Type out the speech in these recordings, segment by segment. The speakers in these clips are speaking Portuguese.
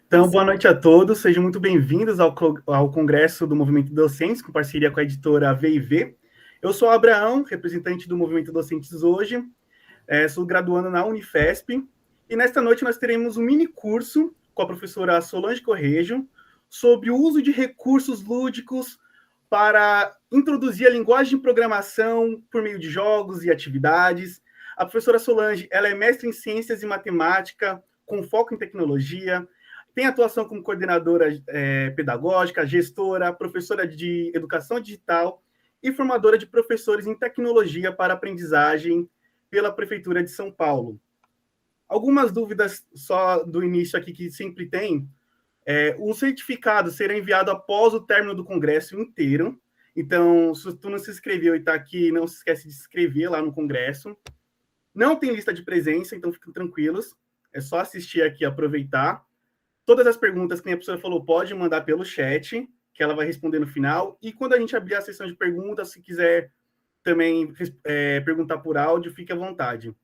Então, boa noite a todos, sejam muito bem-vindos ao Congresso do Movimento Docentes, com parceria com a editora V&V. Eu sou o Abraão, representante do Movimento Docentes hoje, sou graduando na Unifesp, e nesta noite nós teremos um mini curso com a professora Solange Correjo sobre o uso de recursos lúdicos para introduzir a linguagem de programação por meio de jogos e atividades. A professora Solange, ela é mestre em Ciências e Matemática, com foco em tecnologia, tem atuação como coordenadora pedagógica, gestora, professora de educação digital e formadora de professores em tecnologia para aprendizagem pela Prefeitura de São Paulo. Algumas dúvidas só do início aqui que sempre tem. O certificado será enviado após o término do congresso inteiro. Então, se tu não se inscreveu e está aqui, não se esquece de se inscrever lá no congresso. Não tem lista de presença, então fiquem tranquilos. É só assistir aqui e aproveitar. Todas as perguntas que a professora falou, pode mandar pelo chat, que ela vai responder no final. E quando a gente abrir a sessão de perguntas, se quiser também perguntar por áudio, fique à vontade.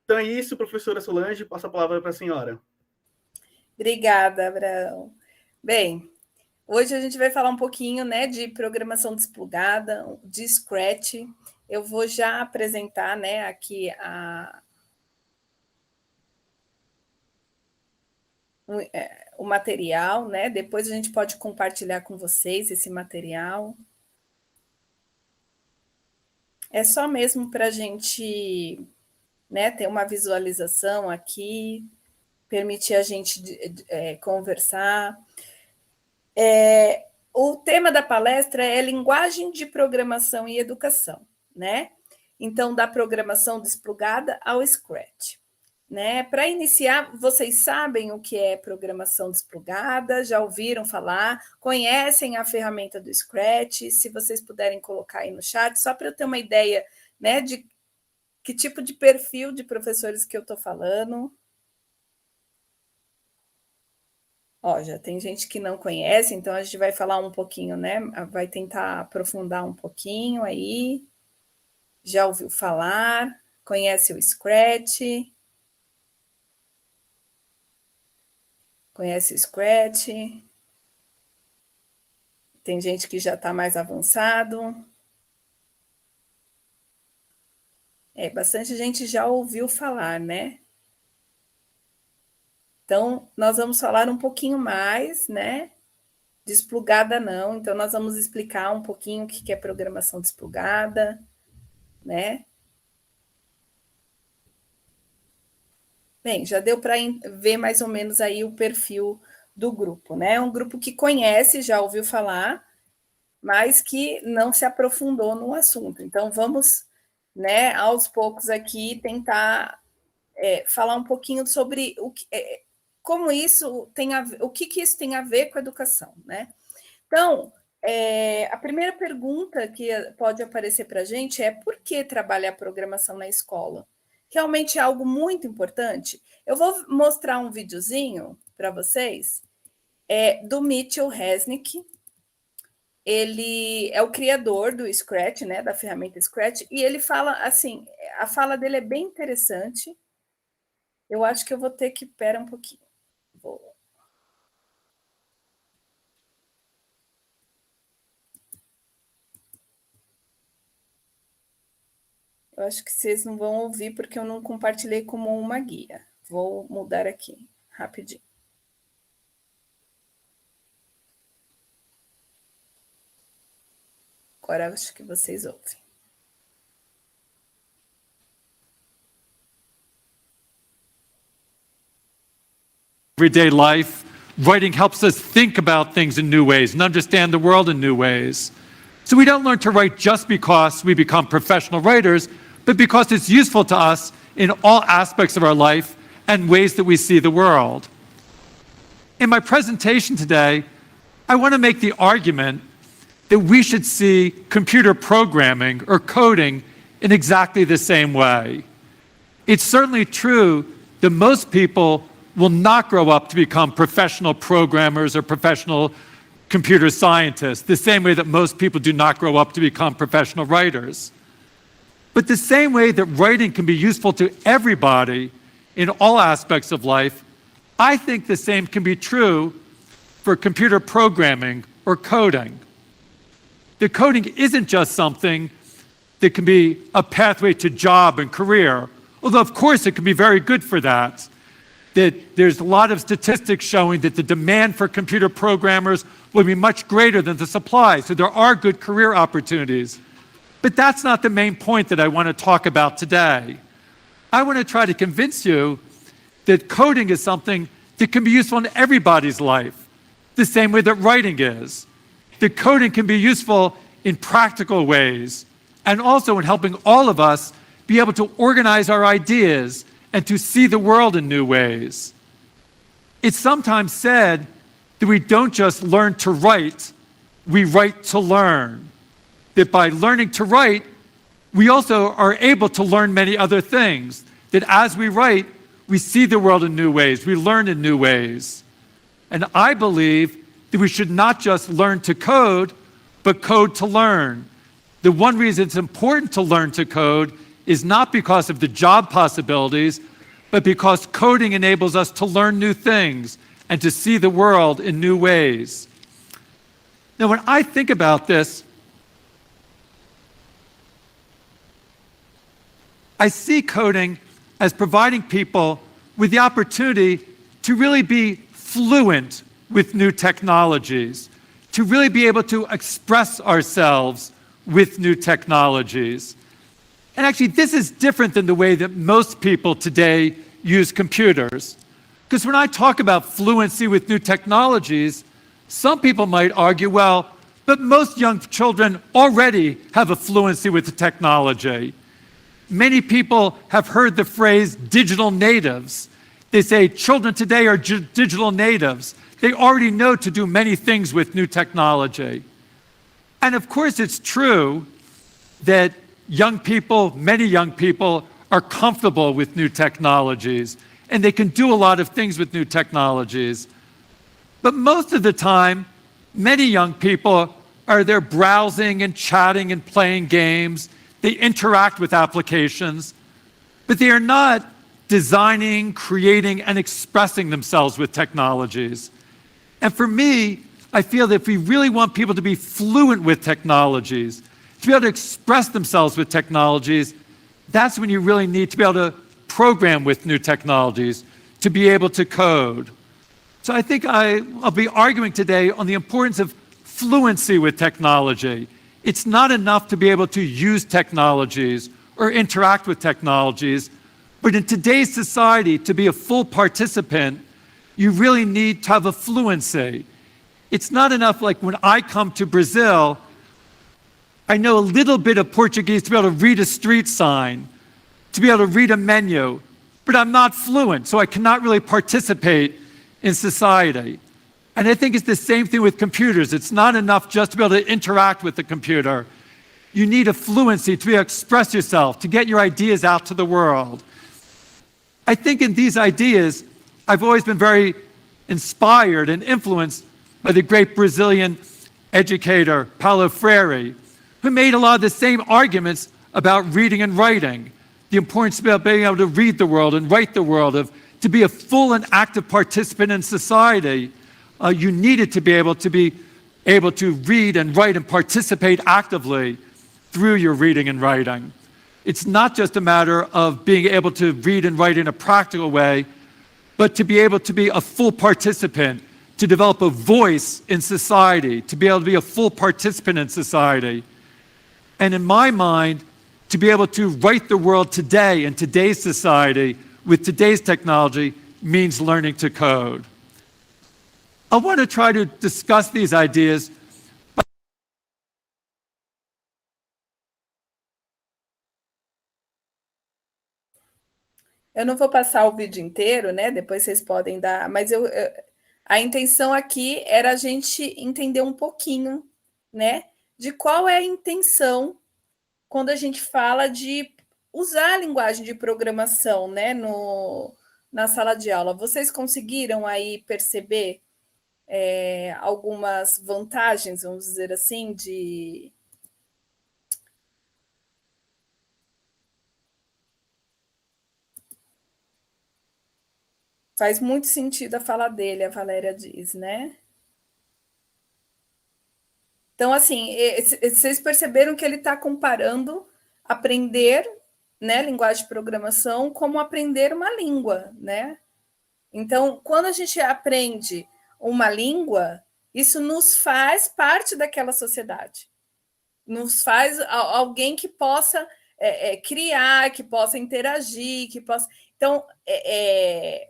Então é isso, professora Solange, passo a palavra para a senhora. Obrigada, Abraão. Bem, hoje a gente vai falar um pouquinho, né, de programação desplugada, de Scratch. Eu vou já apresentar, né, aqui o material, né? Depois a gente pode compartilhar com vocês esse material. É só mesmo para a gente, né, ter uma visualização aqui, permitir a gente conversar. O tema da palestra é linguagem de programação e educação, né? Então, da programação desplugada ao Scratch. Né? Para iniciar, vocês sabem o que é programação desplugada? Já ouviram falar? Conhecem a ferramenta do Scratch? Se vocês puderem colocar aí no chat, só para eu ter uma ideia, né, de que tipo de perfil de professores que eu estou falando. Ó, já tem gente que não conhece, então a gente vai falar um pouquinho, né? Vai tentar aprofundar um pouquinho aí. Já ouviu falar? Conhece o Scratch? Conhece o Scratch? Tem gente que já está mais avançado. Bastante gente já ouviu falar, né? Então, nós vamos falar um pouquinho mais, né? Desplugada não. Então, nós vamos explicar um pouquinho o que é programação desplugada, né? Bem, já deu para ver mais ou menos aí o perfil do grupo, né? É um grupo que conhece, já ouviu falar, mas que não se aprofundou no assunto. Então, vamos, né, aos poucos aqui, tentar falar um pouquinho sobre como isso tem a ver, o que isso tem a ver com a educação, né? Então, a primeira pergunta que pode aparecer para a gente é por que trabalhar programação na escola? Realmente é algo muito importante. Eu vou mostrar um videozinho para vocês do Mitchell Resnick. Ele é o criador do Scratch, né, da ferramenta Scratch, e ele fala assim, a fala dele é bem interessante. Eu acho que eu vou ter que... Espera um pouquinho. Eu acho que vocês não vão ouvir porque eu não compartilhei como uma guia. Vou mudar aqui, rapidinho. Agora acho que vocês ouvem. Everyday life, writing helps us think about things in new ways and understand the world in new ways. So we don't learn to write just because we become professional writers, but because it's useful to us in all aspects of our life and ways that we see the world. In my presentation today, I want to make the argument that we should see computer programming or coding in exactly the same way. It's certainly true that most people will not grow up to become professional programmers or professional computer scientists, the same way that most people do not grow up to become professional writers. But the same way that writing can be useful to everybody in all aspects of life, I think the same can be true for computer programming or coding. The coding isn't just something that can be a pathway to job and career, although of course it can be very good for that. That there's a lot of statistics showing that the demand for computer programmers will be much greater than the supply, so there are good career opportunities. But that's not the main point that I want to talk about today. I want to try to convince you that coding is something that can be useful in everybody's life, the same way that writing is. That coding can be useful in practical ways, and also in helping all of us be able to organize our ideas and to see the world in new ways. It's sometimes said that we don't just learn to write, we write to learn. That by learning to write, we also are able to learn many other things. That as we write, we see the world in new ways, we learn in new ways. And I believe that we should not just learn to code, but code to learn. The one reason it's important to learn to code is not because of the job possibilities, but because coding enables us to learn new things and to see the world in new ways. Now, when I think about this, I see coding as providing people with the opportunity to really be fluent with new technologies, to really be able to express ourselves with new technologies. And actually, this is different than the way that most people today use computers. Because when I talk about fluency with new technologies, some people might argue, well, but most young children already have a fluency with the technology. Many people have heard the phrase digital natives. They say children today are digital natives. They already know to do many things with new technology. And of course, it's true that young people, many young people, are comfortable with new technologies, and they can do a lot of things with new technologies. But most of the time, many young people are there browsing and chatting and playing games. They interact with applications, but they are not designing, creating, and expressing themselves with technologies. And for me, I feel that if we really want people to be fluent with technologies, to be able to express themselves with technologies, that's when you really need to be able to program with new technologies, to be able to code. So I think I'll be arguing today on the importance of fluency with technology. It's not enough to be able to use technologies or interact with technologies, but in today's society, to be a full participant, you really need to have a fluency. It's not enough like when I come to Brazil, I know a little bit of Portuguese to be able to read a street sign, to be able to read a menu, but I'm not fluent, so I cannot really participate in society. And I think it's the same thing with computers. It's not enough just to be able to interact with the computer. You need a fluency to be able to express yourself, to get your ideas out to the world. I think in these ideas, I've always been very inspired and influenced by the great Brazilian educator, Paulo Freire, who made a lot of the same arguments about reading and writing, the importance of being able to read the world and write the world, to be a full and active participant in society. You needed to be able to read and write and participate actively through your reading and writing. It's not just a matter of being able to read and write in a practical way, but to be able to be a full participant, to develop a voice in society, to be able to be a full participant in society. And in my mind, to be able to write the world today in today's society with today's technology means learning to code. I want to try to discuss these ideas. Eu não vou passar o vídeo inteiro, né? Depois vocês podem dar, mas a intenção aqui era a gente entender um pouquinho, né, de qual é a intenção quando a gente fala de usar a linguagem de programação, né, na sala de aula. Vocês conseguiram aí perceber algumas vantagens, vamos dizer assim, de Faz muito sentido a fala dele, a Valéria diz, né? Então, assim, vocês perceberam que ele está comparando aprender, né, linguagem de programação como aprender uma língua, né? Então, quando a gente aprende uma língua, isso nos faz parte daquela sociedade, nos faz alguém que possa criar, que possa interagir, que possa. Então,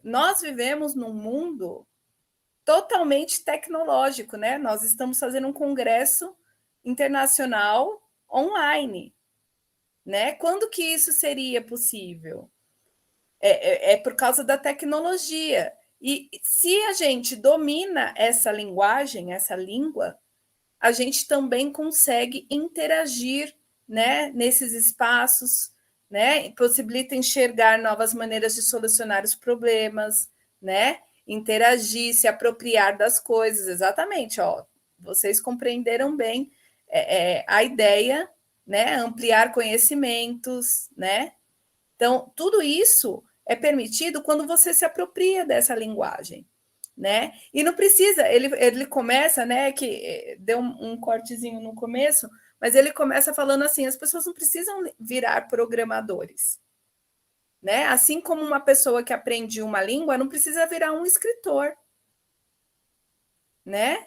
nós vivemos num mundo totalmente tecnológico, né? Nós estamos fazendo um congresso internacional online, né? Quando que isso seria possível? É por causa da tecnologia. E se a gente domina essa linguagem, essa língua, a gente também consegue interagir, né, nesses espaços, né? Possibilita enxergar novas maneiras de solucionar os problemas, né? Interagir, se apropriar das coisas, exatamente, ó. Vocês compreenderam bem a ideia, né? Ampliar conhecimentos, né? Então, tudo isso é permitido quando você se apropria dessa linguagem, né? E não precisa, ele começa, né? Que deu um cortezinho no começo, mas ele começa falando assim: as pessoas não precisam virar programadores, né? Assim como uma pessoa que aprende uma língua não precisa virar um escritor, né?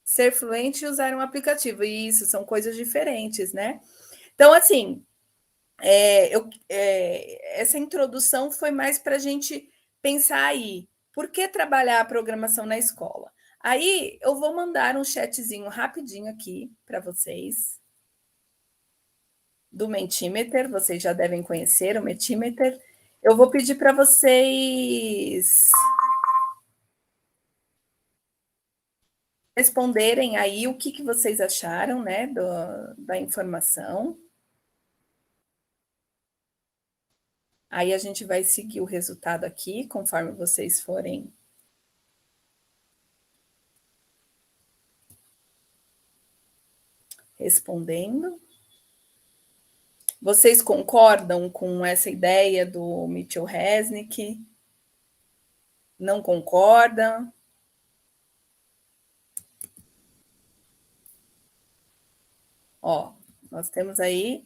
Ser fluente e usar um aplicativo. E isso são coisas diferentes, né? Então, assim, essa introdução foi mais para a gente pensar aí, por que trabalhar a programação na escola? Aí eu vou mandar um chatzinho rapidinho aqui para vocês do Mentimeter, vocês já devem conhecer o Mentimeter. Eu vou pedir para vocês responderem aí o que vocês acharam, né, da informação. Aí a gente vai seguir o resultado aqui, conforme vocês forem respondendo. Vocês concordam com essa ideia do Mitchell Resnick? Não concordam? Ó, nós temos aí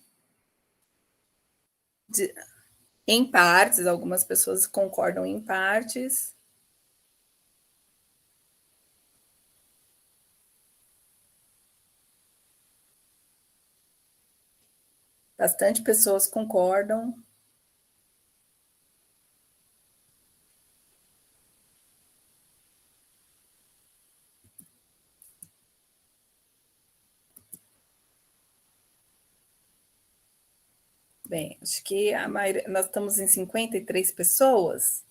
em partes, algumas pessoas concordam em partes. Bastante pessoas concordam. Bem, acho que a maioria, nós estamos em 53 pessoas.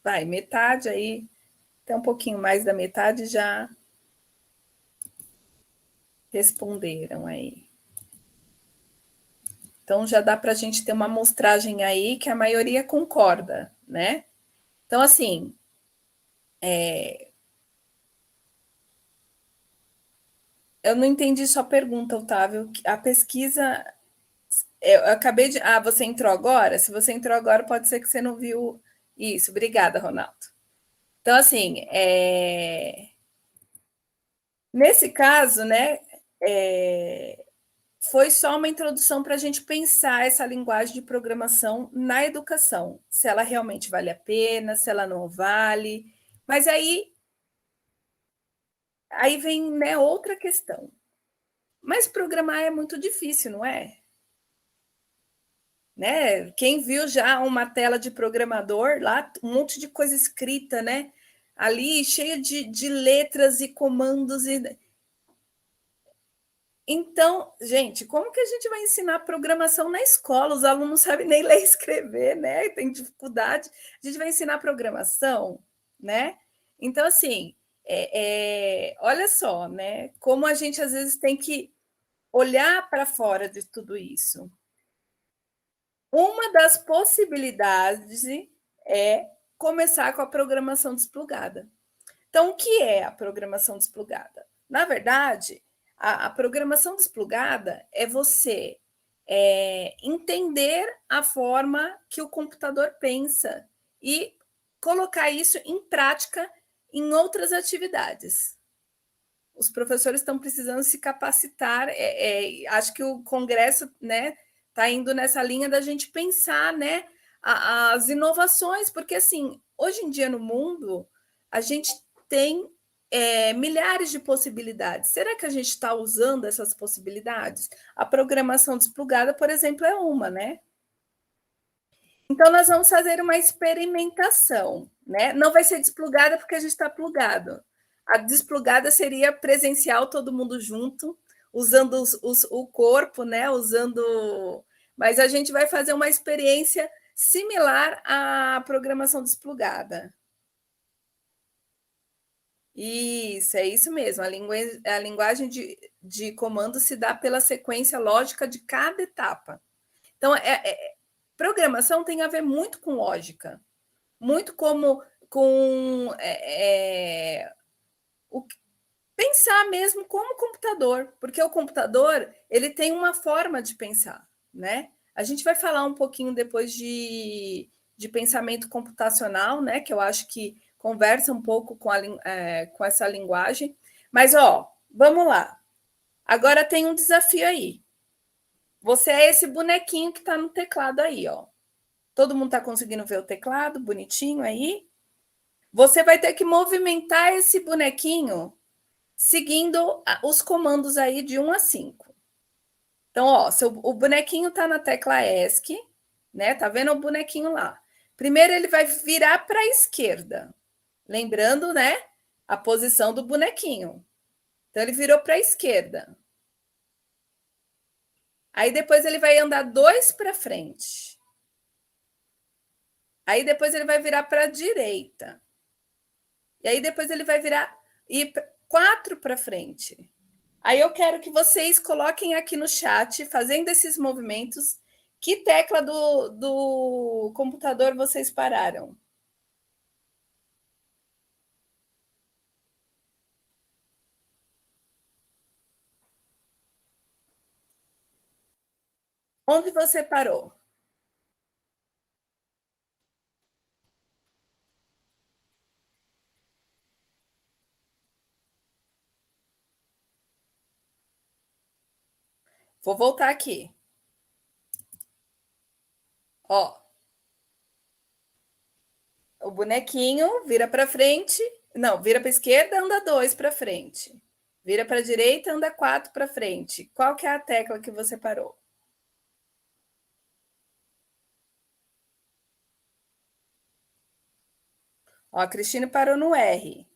Vai, metade aí, até um pouquinho mais da metade já responderam aí. Então, já dá para a gente ter uma amostragem aí que a maioria concorda, né? Então, assim, eu não entendi sua pergunta, Otávio. A pesquisa, eu acabei de... Ah, você entrou agora? Se você entrou agora, pode ser que você não viu isso. Obrigada, Ronaldo. Então, assim, nesse caso, né, foi só uma introdução para a gente pensar essa linguagem de programação na educação, se ela realmente vale a pena, se ela não vale. Mas aí vem, né, outra questão. Mas programar é muito difícil, não é? Né? Quem viu já uma tela de programador lá, um monte de coisa escrita, né? Ali cheia de letras e comandos e... Então, gente, como que a gente vai ensinar programação na escola? Os alunos não sabem nem ler e escrever, né? Tem dificuldade. A gente vai ensinar programação, né? Então, assim, olha só, né? Como a gente às vezes tem que olhar para fora de tudo isso. Uma das possibilidades é começar com a programação desplugada. Então, o que é a programação desplugada? Na verdade, a programação desplugada é você entender a forma que o computador pensa e colocar isso em prática em outras atividades. Os professores estão precisando se capacitar. Acho que o Congresso, né, está indo nessa linha da gente pensar, né, as inovações, porque assim, hoje em dia no mundo a gente tem milhares de possibilidades. Será que a gente está usando essas possibilidades? A programação desplugada, por exemplo, é uma, né? Então, nós vamos fazer uma experimentação, né? Não vai ser desplugada porque a gente está plugado. A desplugada seria presencial, todo mundo junto, usando o corpo, né? Mas a gente vai fazer uma experiência similar à programação desplugada. Isso, é isso mesmo. A linguagem de comando se dá pela sequência lógica de cada etapa. Então, programação tem a ver muito com lógica, muito como com pensar mesmo como computador, porque o computador ele tem uma forma de pensar, né? A gente vai falar um pouquinho depois de pensamento computacional, né? Que eu acho que conversa um pouco com essa linguagem. Mas, vamos lá. Agora tem um desafio aí. Você é esse bonequinho que está no teclado aí, ó. Todo mundo está conseguindo ver o teclado bonitinho aí? Você vai ter que movimentar esse bonequinho seguindo os comandos aí de 1 a 5. Então, o bonequinho está na tecla ESC, né? Tá vendo o bonequinho lá? Primeiro ele vai virar para a esquerda. Lembrando, né? A posição do bonequinho. Então, ele virou para a esquerda. Aí, depois ele vai andar 2 para frente. Aí, depois ele vai virar para a direita. E aí, depois ele vai ir 4 para frente. Aí, eu quero que vocês coloquem aqui no chat, fazendo esses movimentos, que tecla do computador vocês pararam. Onde você parou? Vou voltar aqui. O bonequinho vira para frente. Não, vira para a esquerda, anda 2 para frente. Vira para a direita, anda 4 para frente. Qual que é a tecla que você parou? A Cristina parou no R.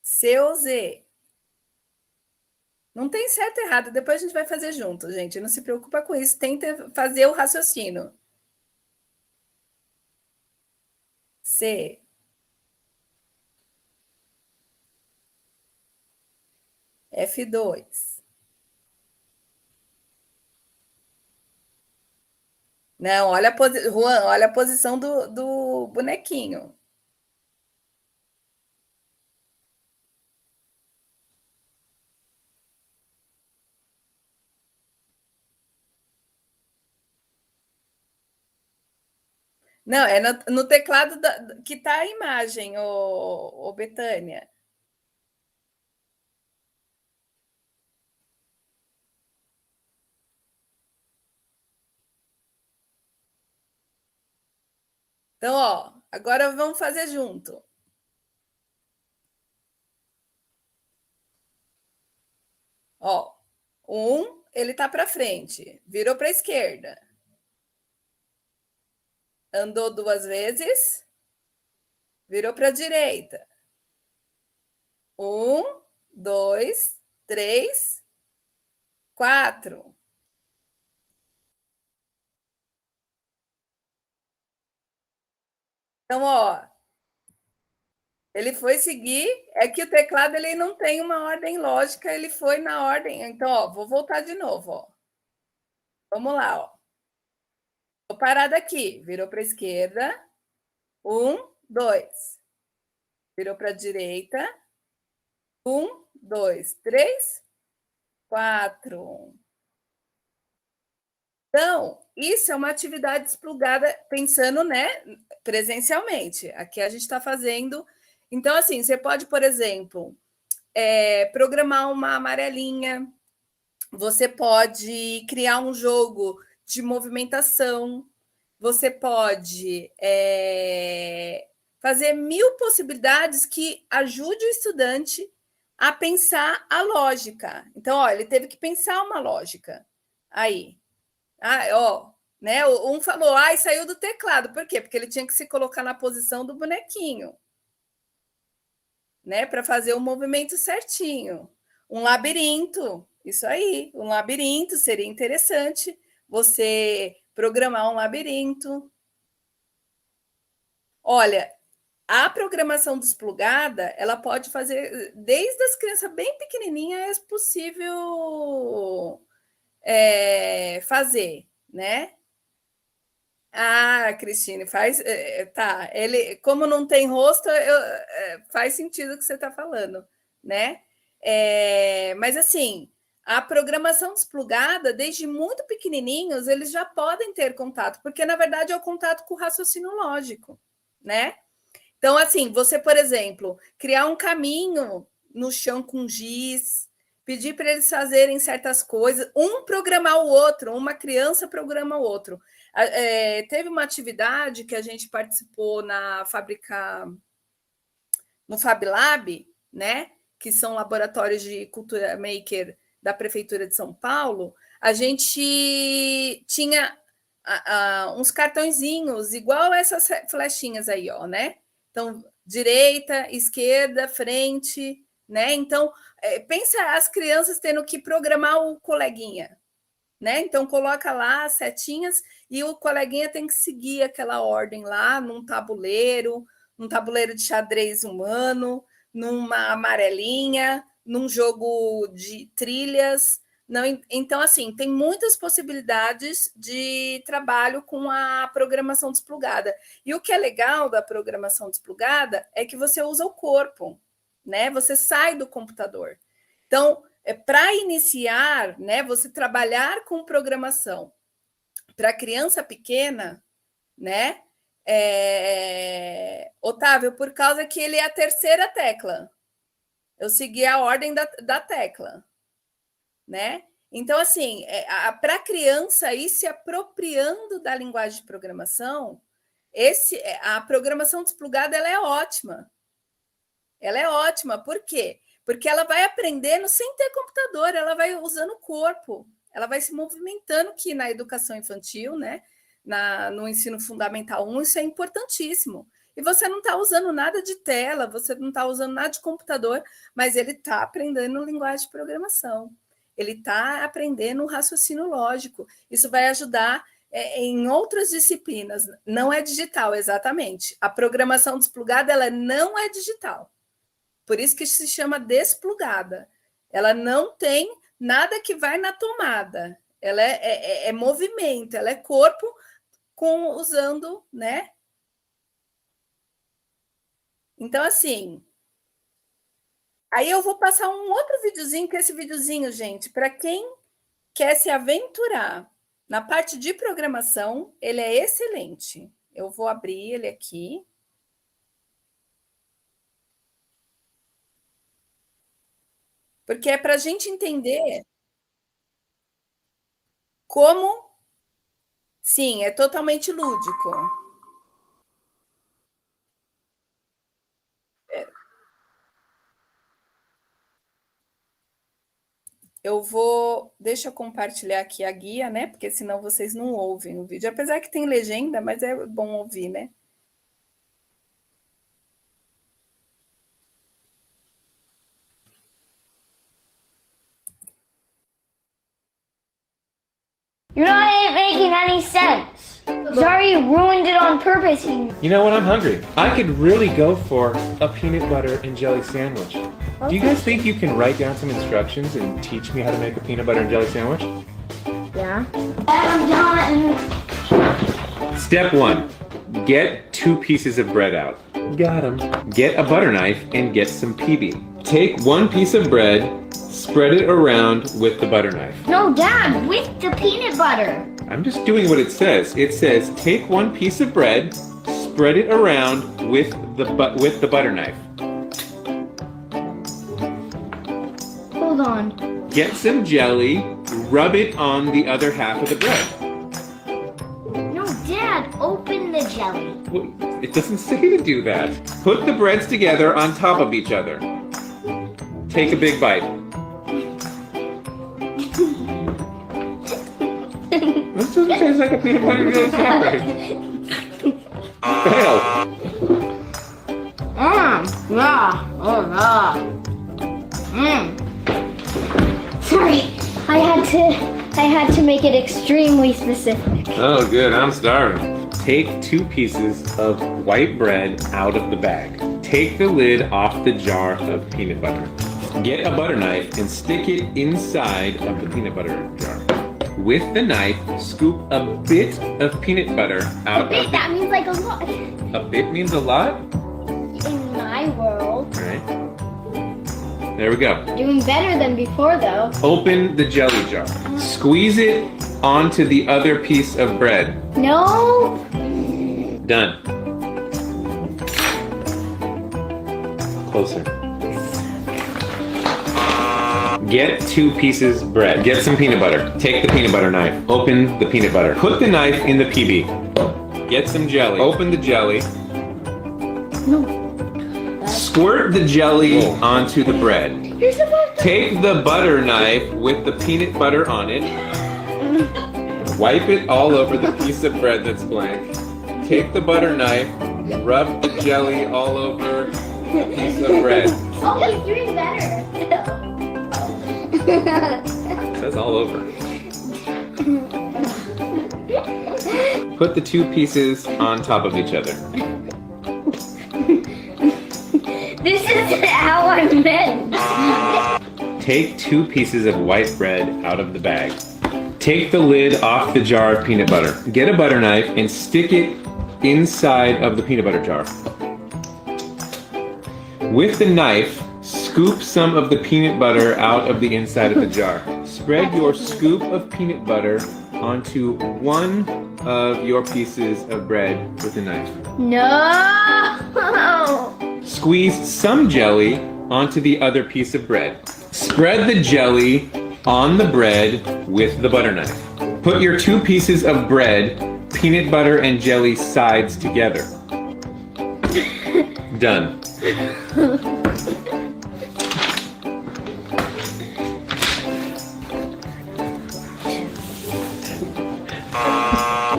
C ou Z? Não tem certo e errado, depois a gente vai fazer junto, gente. Não se preocupa com isso, tenta fazer o raciocínio. C. F2. Não, Juan, olha a posição do bonequinho. Não, é no teclado que está a imagem, ô Betânia. Então, agora vamos fazer junto. Ele está para frente, virou para a esquerda. Andou 2 vezes, virou para a direita. 1, 2, 3, 4. Então, ele foi seguir. É que o teclado ele não tem uma ordem lógica, ele foi na ordem. Então, vou voltar de novo. Vamos lá. Estou parada aqui, virou para a esquerda. 1, 2. Virou para a direita. 1, 2, 3, 4. Então, isso é uma atividade desplugada, pensando, né, presencialmente. Aqui a gente está fazendo. Então, assim, você pode, por exemplo, programar uma amarelinha, você pode criar um jogo de movimentação, você pode fazer 1000 possibilidades que ajude o estudante a pensar a lógica. Então, ó, ele teve que pensar uma lógica. Aí. Né? Um falou, e saiu do teclado. Por quê? Porque ele tinha que se colocar na posição do bonequinho, né? Para fazer o movimento certinho. Um labirinto, isso aí. Um labirinto seria interessante você programar um labirinto. Olha, a programação desplugada, ela pode fazer, desde as crianças bem pequenininhas, é possível fazer, né? Cristine, faz. Tá, ele, como não tem rosto, faz sentido o que você está falando, né? Mas assim, a programação desplugada, desde muito pequenininhos, eles já podem ter contato, porque na verdade é o contato com o raciocínio lógico, né? Então, assim, você, por exemplo, criar um caminho no chão com giz, pedir para eles fazerem certas coisas, um programar o outro, uma criança programa o outro. Teve uma atividade que a gente participou no Fab Lab, né? Que são laboratórios de cultura maker da Prefeitura de São Paulo. A gente tinha uns cartõezinhos, igual essas flechinhas aí, ó, né? Então, direita, esquerda, frente, né? Então, pensa as crianças tendo que programar o coleguinha, né? Então, coloca lá as setinhas e o coleguinha tem que seguir aquela ordem lá num tabuleiro de xadrez humano, numa amarelinha, num jogo de trilhas. Não, então, assim, tem muitas possibilidades de trabalho com a programação desplugada. E o que é legal da programação desplugada é que você usa o corpo, né? Você sai do computador. Então, para iniciar, né, você trabalhar com programação para criança pequena, né? Otávio, por causa que ele é a terceira tecla. Eu segui a ordem da tecla, né? Então, assim, para a criança ir se apropriando da linguagem de programação, a programação desplugada ela é ótima. Ela é ótima, por quê? Porque ela vai aprendendo sem ter computador, ela vai usando o corpo, ela vai se movimentando, que na educação infantil, né? No ensino fundamental 1, isso é importantíssimo. E você não está usando nada de tela, você não está usando nada de computador, mas ele está aprendendo linguagem de programação. Ele está aprendendo um raciocínio lógico. Isso vai ajudar em outras disciplinas. Não é digital, exatamente. A programação desplugada ela não é digital. Por isso que se chama desplugada. Ela não tem nada que vai na tomada. Ela é movimento, ela é corpo usando, né? Então, assim... Aí eu vou passar um outro videozinho, que esse videozinho, gente, para quem quer se aventurar na parte de programação, ele é excelente. Eu vou abrir ele aqui. Porque é para a gente entender como... Sim, é totalmente lúdico. Deixa eu compartilhar aqui a guia, né? Porque senão vocês não ouvem o vídeo. Apesar que tem legenda, mas é bom ouvir, né? You're not making any sense. Zari ruined it on purpose. You know what? I'm hungry. I could really go for a peanut butter and jelly sandwich. Do you guys think you can write down some instructions and teach me how to make a peanut butter and jelly sandwich? Yeah. I'm done. Step 1. Get 2 pieces of bread out. Got him. Get a butter knife and get some PB. Take one piece of bread, spread it around with the butter knife. No, Dad, with the peanut butter. I'm just doing what it says. It says take one piece of bread, spread it around with the butter knife. Hold on. Get some jelly, rub it on the other half of the bread. No, Dad, open the jelly. Well, it doesn't say to do that. Put the breads together on top of each other. Take a big bite. This doesn't taste like a peanut butter and jelly sandwich. Fail. Sorry, I had to make it extremely specific. Oh, good. I'm starving. Take 2 pieces of white bread out of the bag. Take the lid off the jar of peanut butter. Get a butter knife and stick it inside of the peanut butter jar. With the knife, scoop a bit of peanut butter out of That means like a lot. A bit means a lot? In my world. All right. There we go. Doing better than before, though. Open the jelly jar. Squeeze it onto the other piece of bread. No. Done. Closer. Get 2 pieces bread. Get some peanut butter. Take the peanut butter knife. Open the peanut butter. Put the knife in the PB. Get some jelly. Open the jelly. No. Squirt the jelly onto the bread. You're supposed to. Take the butter knife with the peanut butter on it. Wipe it all over the piece of bread that's blank. Take the butter knife. Rub the jelly all over the piece of bread. Oh, he's doing better. It says all over. Put the 2 pieces on top of each other. This is how I meant. Take 2 pieces of white bread out of the bag. Take the lid off the jar of peanut butter. Get a butter knife and stick it inside of the peanut butter jar. With the knife, scoop some of the peanut butter out of the inside of the jar. Spread your scoop of peanut butter onto one of your pieces of bread with a knife. No. Squeeze some jelly onto the other piece of bread. Spread the jelly on the bread with the butter knife. Put your 2 pieces of bread, peanut butter and jelly sides together. Done.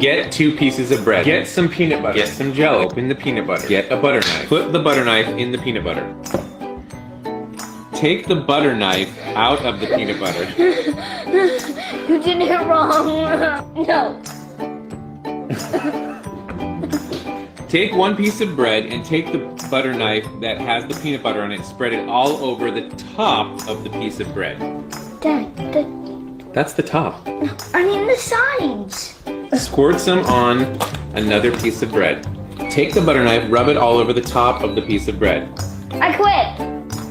Get 2 pieces of bread. Get some peanut butter. Get some jelly. Open the peanut butter. Get a butter knife. Put the butter knife in the peanut butter. Take the butter knife out of the peanut butter. You did it wrong. No. Take 1 piece of bread and take the butter knife that has the peanut butter on it. Spread it all over the top of the piece of bread. Dad, That's the top. I mean the sides. Squirt some on another piece of bread. Take the butter knife, rub it all over the top of the piece of bread. I quit.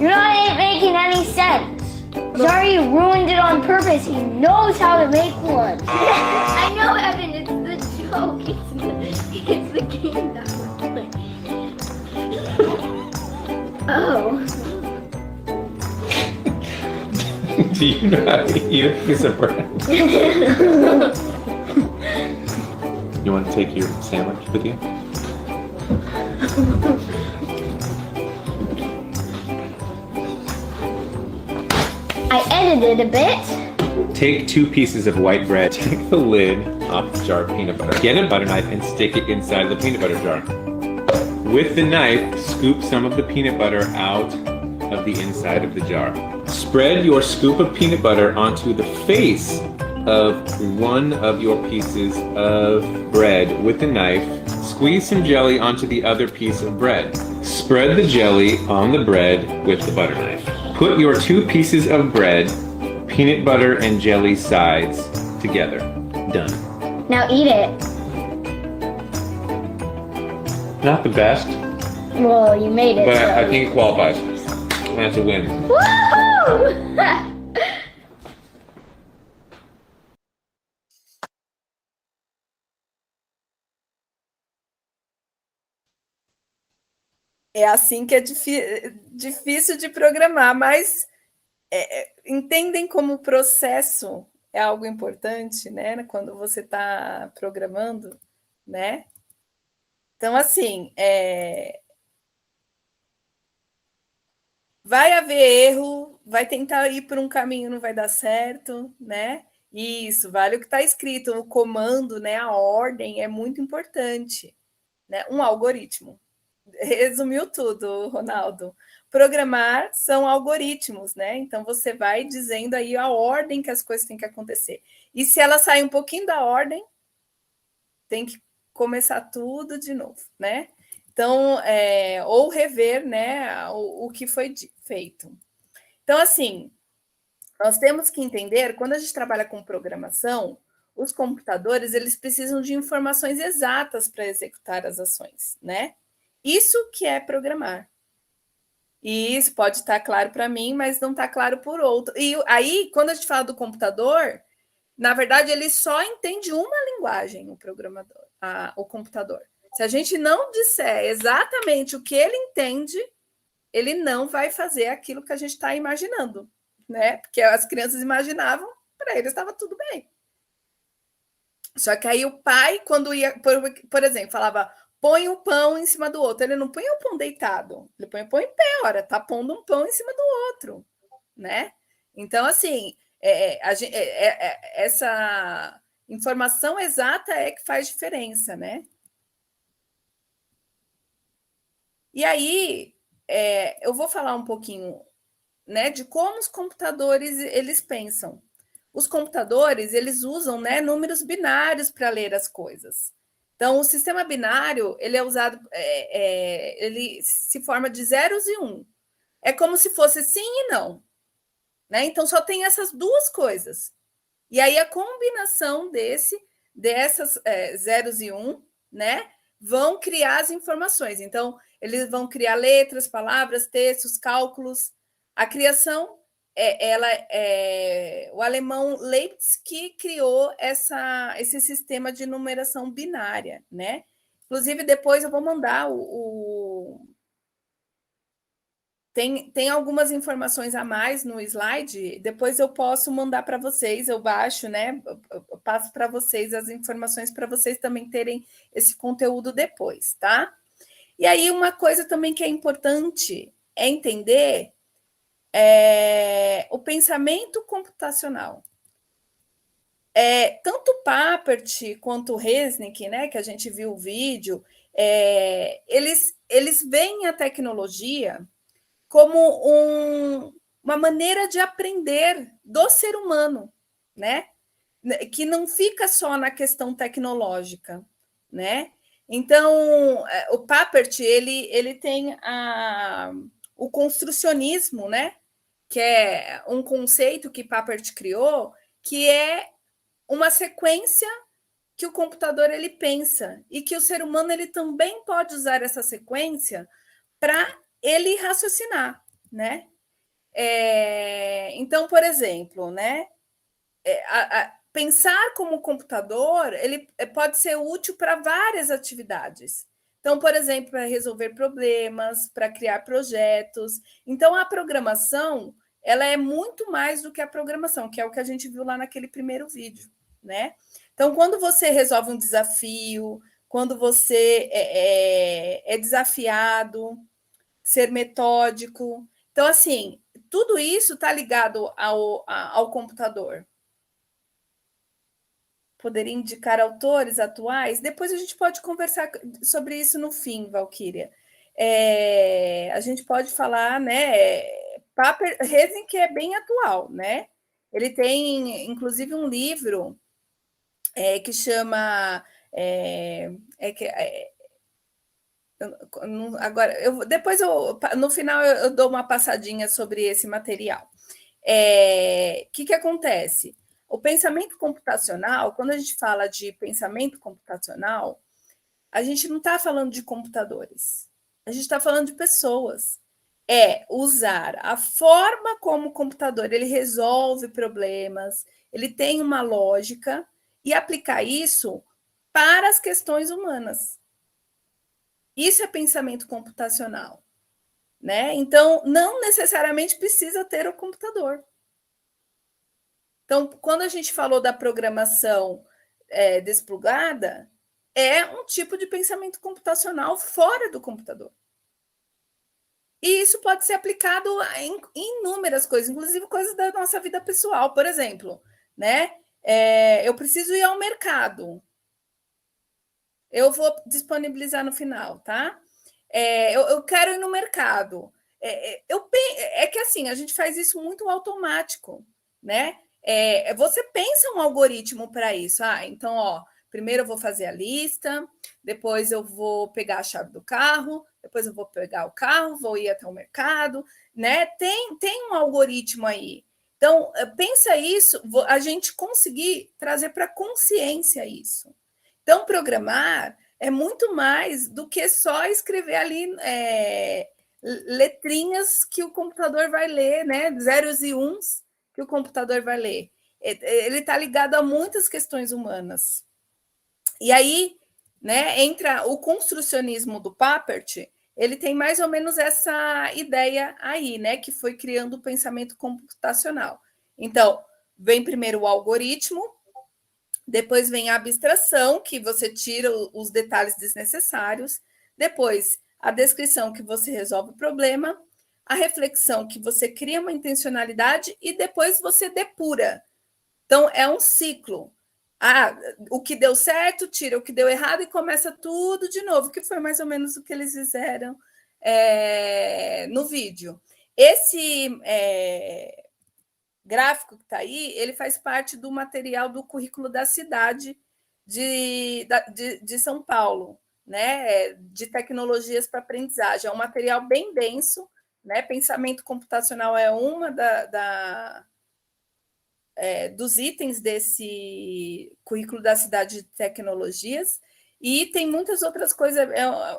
You're not making any sense. Zari ruined it on purpose. He knows how to make one. I know, Evan. It's the joke. It's the game that we're playing. Oh. Do you know how to eat a piece of bread? You want to take your sandwich with you? I edited a bit. Take 2 pieces of white bread. Take the lid off the jar of peanut butter. Get a butter knife and stick it inside the peanut butter jar. With the knife, scoop some of the peanut butter out of the inside of the jar. Spread your scoop of peanut butter onto the face of one of your pieces of bread with a knife. Squeeze some jelly onto the other piece of bread. Spread the jelly on the bread with the butter knife. Put your 2 pieces of bread, peanut butter and jelly sides together. Done. Now eat it. Not the best. Well, you made it. But so. I think it qualifies. That's a win. Woohoo! É assim que é difícil de programar, mas entendem como o processo é algo importante, né? Quando você está programando, né? Então, assim, vai haver erro, vai tentar ir por um caminho, não vai dar certo, né? Isso, vale o que está escrito, o comando, né? A ordem é muito importante, né? Um algoritmo. Resumiu tudo, Ronaldo. Programar são algoritmos, né? Então você vai dizendo aí a ordem que as coisas têm que acontecer. E se ela sair um pouquinho da ordem, tem que começar tudo de novo, né? Então, ou rever, né, o que foi feito. Então, assim, nós temos que entender, quando a gente trabalha com programação, os computadores, eles precisam de informações exatas para executar as ações, né? Isso que é programar. E isso pode estar claro para mim, mas não está claro por outro. E aí, quando a gente fala do computador, na verdade, ele só entende uma linguagem, o programador, o computador. Se a gente não disser exatamente o que ele entende, ele não vai fazer aquilo que a gente está imaginando, né? Porque as crianças imaginavam, para eles estava tudo bem. Só que aí o pai, quando ia, por exemplo, falava, põe o pão em cima do outro. Ele não põe o pão deitado, ele põe o pão em pé, ora, tá pondo um pão em cima do outro, né? Então, assim, essa informação exata é que faz diferença, né? E aí, eu vou falar um pouquinho, né, de como os computadores eles pensam. Os computadores eles usam, né, números binários para ler as coisas. Então, o sistema binário ele é usado, ele se forma de zeros e um. É como se fosse sim e não, né? Então, só tem essas duas coisas. E aí a combinação dessas zeros e um, né, vão criar as informações. Então, eles vão criar letras, palavras, textos, cálculos. A criação, o alemão Leibniz que criou esse sistema de numeração binária, né? Inclusive, depois eu vou mandar Tem algumas informações a mais no slide, depois eu posso mandar para vocês, eu baixo, né? Eu passo para vocês as informações para vocês também terem esse conteúdo depois, tá? E aí, uma coisa também que é importante é entender o pensamento computacional. Tanto Papert quanto o Resnick, né, que a gente viu o vídeo, eles veem a tecnologia como uma maneira de aprender do ser humano, né? Que não fica só na questão tecnológica, né? Então, o Papert, ele tem o construcionismo, né? Que é um conceito que Papert criou, que é uma sequência que o computador ele pensa e que o ser humano ele também pode usar essa sequência para ele raciocinar, né? Então, por exemplo, né? Pensar como computador ele pode ser útil para várias atividades. Então, por exemplo, para resolver problemas, para criar projetos. Então, a programação ela é muito mais do que a programação, que é o que a gente viu lá naquele primeiro vídeo, né? Então, quando você resolve um desafio, quando você é desafiado, ser metódico. Então, assim, tudo isso está ligado ao computador. Poderia indicar autores atuais? Depois a gente pode conversar sobre isso no fim, Valquíria. A gente pode falar, né? Resnick é bem atual, né? Ele tem, inclusive, um livro que chama... Agora, depois no final eu dou uma passadinha sobre esse material. Que acontece? O pensamento computacional, quando a gente fala de pensamento computacional, a gente não está falando de computadores, A gente está falando de pessoas. É usar a forma como o computador ele resolve problemas, ele tem uma lógica, e aplicar isso para as questões humanas. Isso é pensamento computacional, né? Então, não necessariamente precisa ter o computador. Então, quando a gente falou da programação desplugada, é um tipo de pensamento computacional fora do computador. E isso pode ser aplicado em inúmeras coisas, inclusive coisas da nossa vida pessoal. Por exemplo, né? Eu preciso ir ao mercado. Eu vou disponibilizar no final, tá? Eu quero ir no mercado. É que assim, a gente faz isso muito automático, né? Você pensa um algoritmo para isso. Então, ó, primeiro eu vou fazer a lista, depois eu vou pegar a chave do carro, depois eu vou pegar o carro, vou ir até o mercado, né? Tem um algoritmo aí. Então, pensa isso, a gente conseguir trazer para a consciência isso. Então, programar é muito mais do que só escrever ali letrinhas que o computador vai ler, né? Zeros e uns que o computador vai ler. Ele está ligado a muitas questões humanas. E aí, né, entra o construcionismo do Papert, ele tem mais ou menos essa ideia aí, né, que foi criando o pensamento computacional. Então, vem primeiro o algoritmo, depois vem a abstração, que você tira os detalhes desnecessários, depois a descrição, que você resolve o problema, a reflexão, que você cria uma intencionalidade, e depois você depura. Então, é um ciclo. O que deu certo, tira o que deu errado e começa tudo de novo, que foi mais ou menos o que eles fizeram no vídeo. Esse gráfico que está aí, ele faz parte do material do currículo da cidade de São Paulo, né? De tecnologias para aprendizagem. É um material bem denso, né? Pensamento computacional é uma dos itens desse currículo da cidade de tecnologias, e tem muitas outras coisas,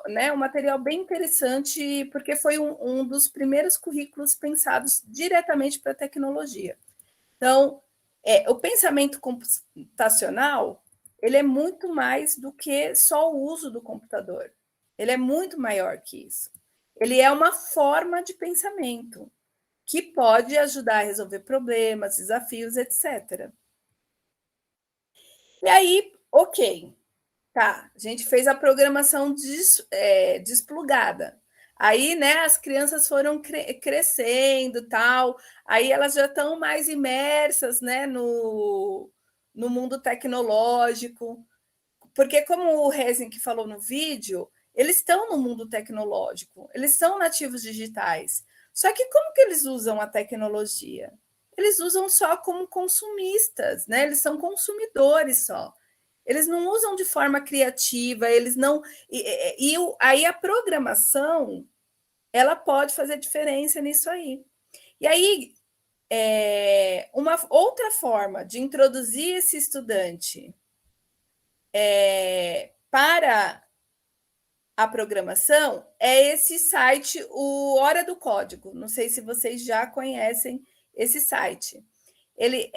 né? Um material bem interessante, porque foi um dos primeiros currículos pensados diretamente para a tecnologia. Então, o pensamento computacional, ele é muito mais do que só o uso do computador. Ele é muito maior que isso. Ele é uma forma de pensamento que pode ajudar a resolver problemas, desafios, etc. E aí, ok, tá, a gente fez a programação desplugada. Aí, né, as crianças foram crescendo, tal, aí elas já estão mais imersas, né, no mundo tecnológico, porque como o Resnick falou no vídeo, eles estão no mundo tecnológico, eles são nativos digitais. Só que como que eles usam a tecnologia? Eles usam só como consumistas, né? Eles são consumidores só. Eles não usam de forma criativa, eles não. Aí a programação, ela pode fazer diferença nisso aí. E aí, uma outra forma de introduzir esse estudante para a programação é esse site, o Hora do Código. Não sei se vocês já conhecem esse site. Ele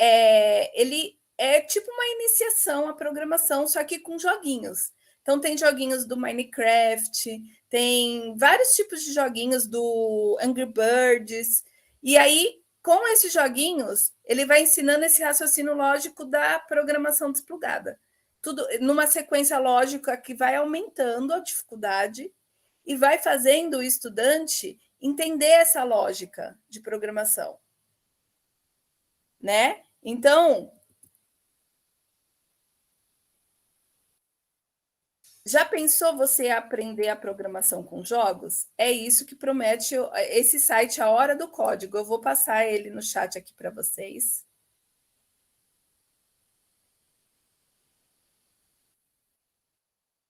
é tipo uma iniciação à programação, só que com joguinhos. Então, tem joguinhos do Minecraft, tem vários tipos de joguinhos do Angry Birds. E aí, com esses joguinhos, ele vai ensinando esse raciocínio lógico da programação desplugada. Tudo numa sequência lógica que vai aumentando a dificuldade e vai fazendo o estudante entender essa lógica de programação, né? Então, já pensou você aprender a programação com jogos? É isso que promete esse site, A Hora do Código. Eu vou passar ele no chat aqui para vocês.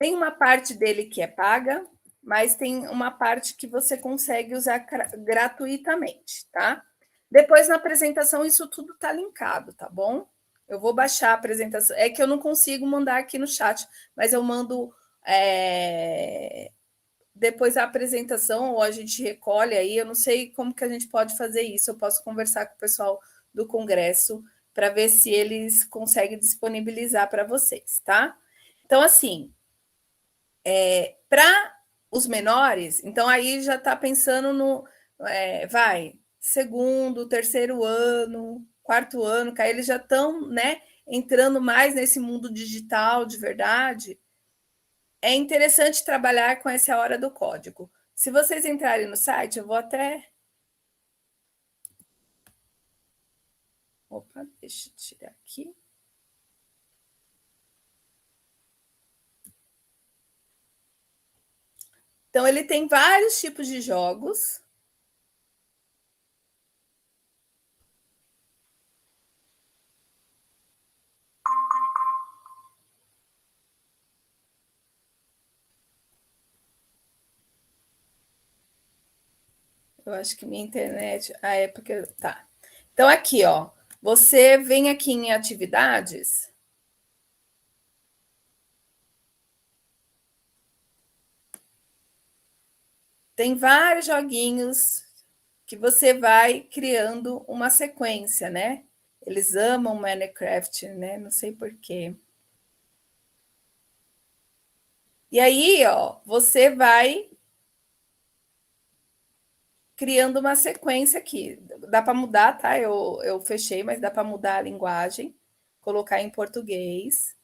Tem uma parte dele que é paga, mas tem uma parte que você consegue usar gratuitamente, tá? Depois, na apresentação, isso tudo tá linkado, tá bom? Eu vou baixar a apresentação. É que eu não consigo mandar aqui no chat, mas eu mando depois a apresentação, ou a gente recolhe aí, eu não sei como que a gente pode fazer isso, eu posso conversar com o pessoal do Congresso para ver se eles conseguem disponibilizar para vocês, tá? Então, assim, para os menores, então aí já está pensando no, segundo, terceiro ano, quarto ano, que aí eles já estão, né, entrando mais nesse mundo digital de verdade. É interessante trabalhar com essa hora do código. Se vocês entrarem no site, eu vou até... Opa, deixa eu tirar aqui. Então, ele tem vários tipos de jogos. Eu acho que minha internet... Ah, é porque... Tá. Então, aqui, ó. Você vem aqui em atividades... Tem vários joguinhos que você vai criando uma sequência, né? Eles amam Minecraft, né? Não sei por quê. E aí, ó, você vai criando uma sequência aqui. Dá para mudar, tá? Eu fechei, mas dá para mudar a linguagem, colocar em português.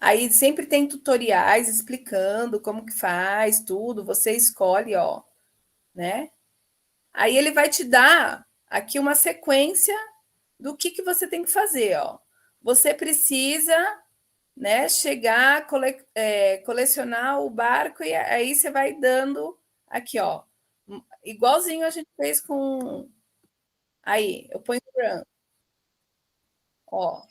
Aí sempre tem tutoriais explicando como que faz tudo, você escolhe, ó, né? Aí ele vai te dar aqui uma sequência do que você tem que fazer, ó. Você precisa, né, chegar, colecionar o barco e aí você vai dando aqui, ó. Igualzinho a gente fez com... Aí, eu ponho run. Ó.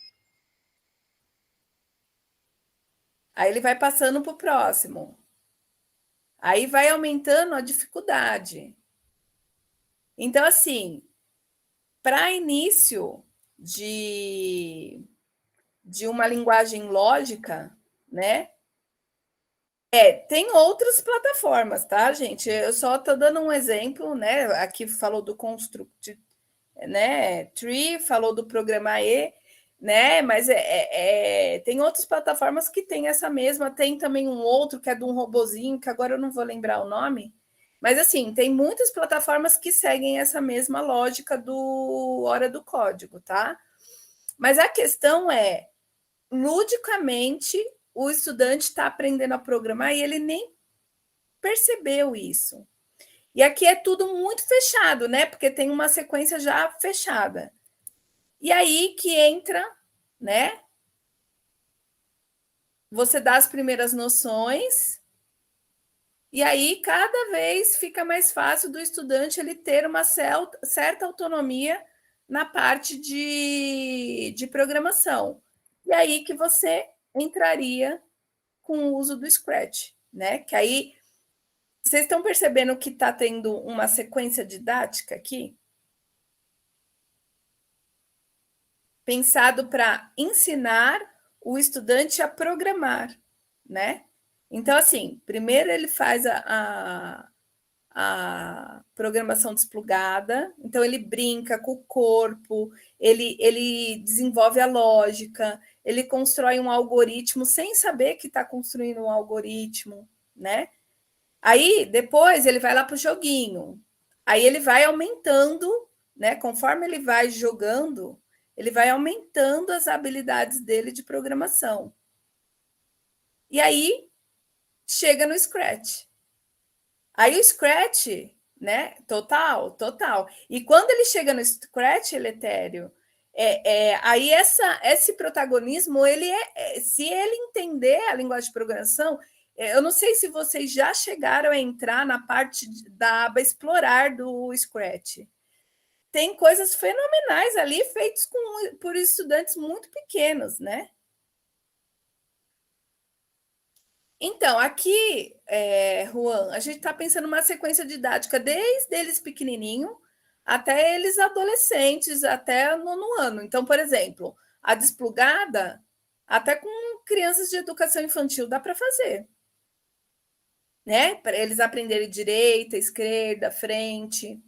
Aí ele vai passando para o próximo. Aí vai aumentando a dificuldade. Então, assim, para início de uma linguagem lógica, né? Tem outras plataformas, tá, gente? Eu só estou dando um exemplo, né? Aqui falou do Construct, né? Tree, falou do Programa E, né? Mas tem outras plataformas que tem essa mesma, tem também um outro que é de um robozinho, que agora eu não vou lembrar o nome, mas assim, tem muitas plataformas que seguem essa mesma lógica do hora do código, tá? Mas a questão é, ludicamente, o estudante está aprendendo a programar e ele nem percebeu isso. E aqui é tudo muito fechado, né? Porque tem uma sequência já fechada. E aí que entra, né? Você dá as primeiras noções, e aí cada vez fica mais fácil do estudante ele ter uma certa autonomia na parte de programação. E aí que você entraria com o uso do Scratch, né? Que aí vocês estão percebendo que está tendo uma sequência didática aqui? Pensado para ensinar o estudante a programar, né? Então, assim, primeiro ele faz a programação desplugada, então ele brinca com o corpo, ele desenvolve a lógica, ele constrói um algoritmo sem saber que está construindo um algoritmo, né? Aí, depois, ele vai lá para o joguinho. Aí ele vai aumentando, né? Conforme ele vai jogando, ele vai aumentando as habilidades dele de programação. E aí, chega no Scratch. Aí o Scratch, né? Total. E quando ele chega no Scratch, Eletério, aí esse protagonismo, se ele entender a linguagem de programação, eu não sei se vocês já chegaram a entrar na parte da aba explorar do Scratch. Tem coisas fenomenais ali feitas por estudantes muito pequenos, né? Então, aqui, Juan, a gente está pensando uma sequência didática desde eles pequenininho até eles adolescentes, até nono ano. Então, por exemplo, A desplugada, até com crianças de educação infantil, dá para fazer. Né? Para eles aprenderem direita, esquerda, frente.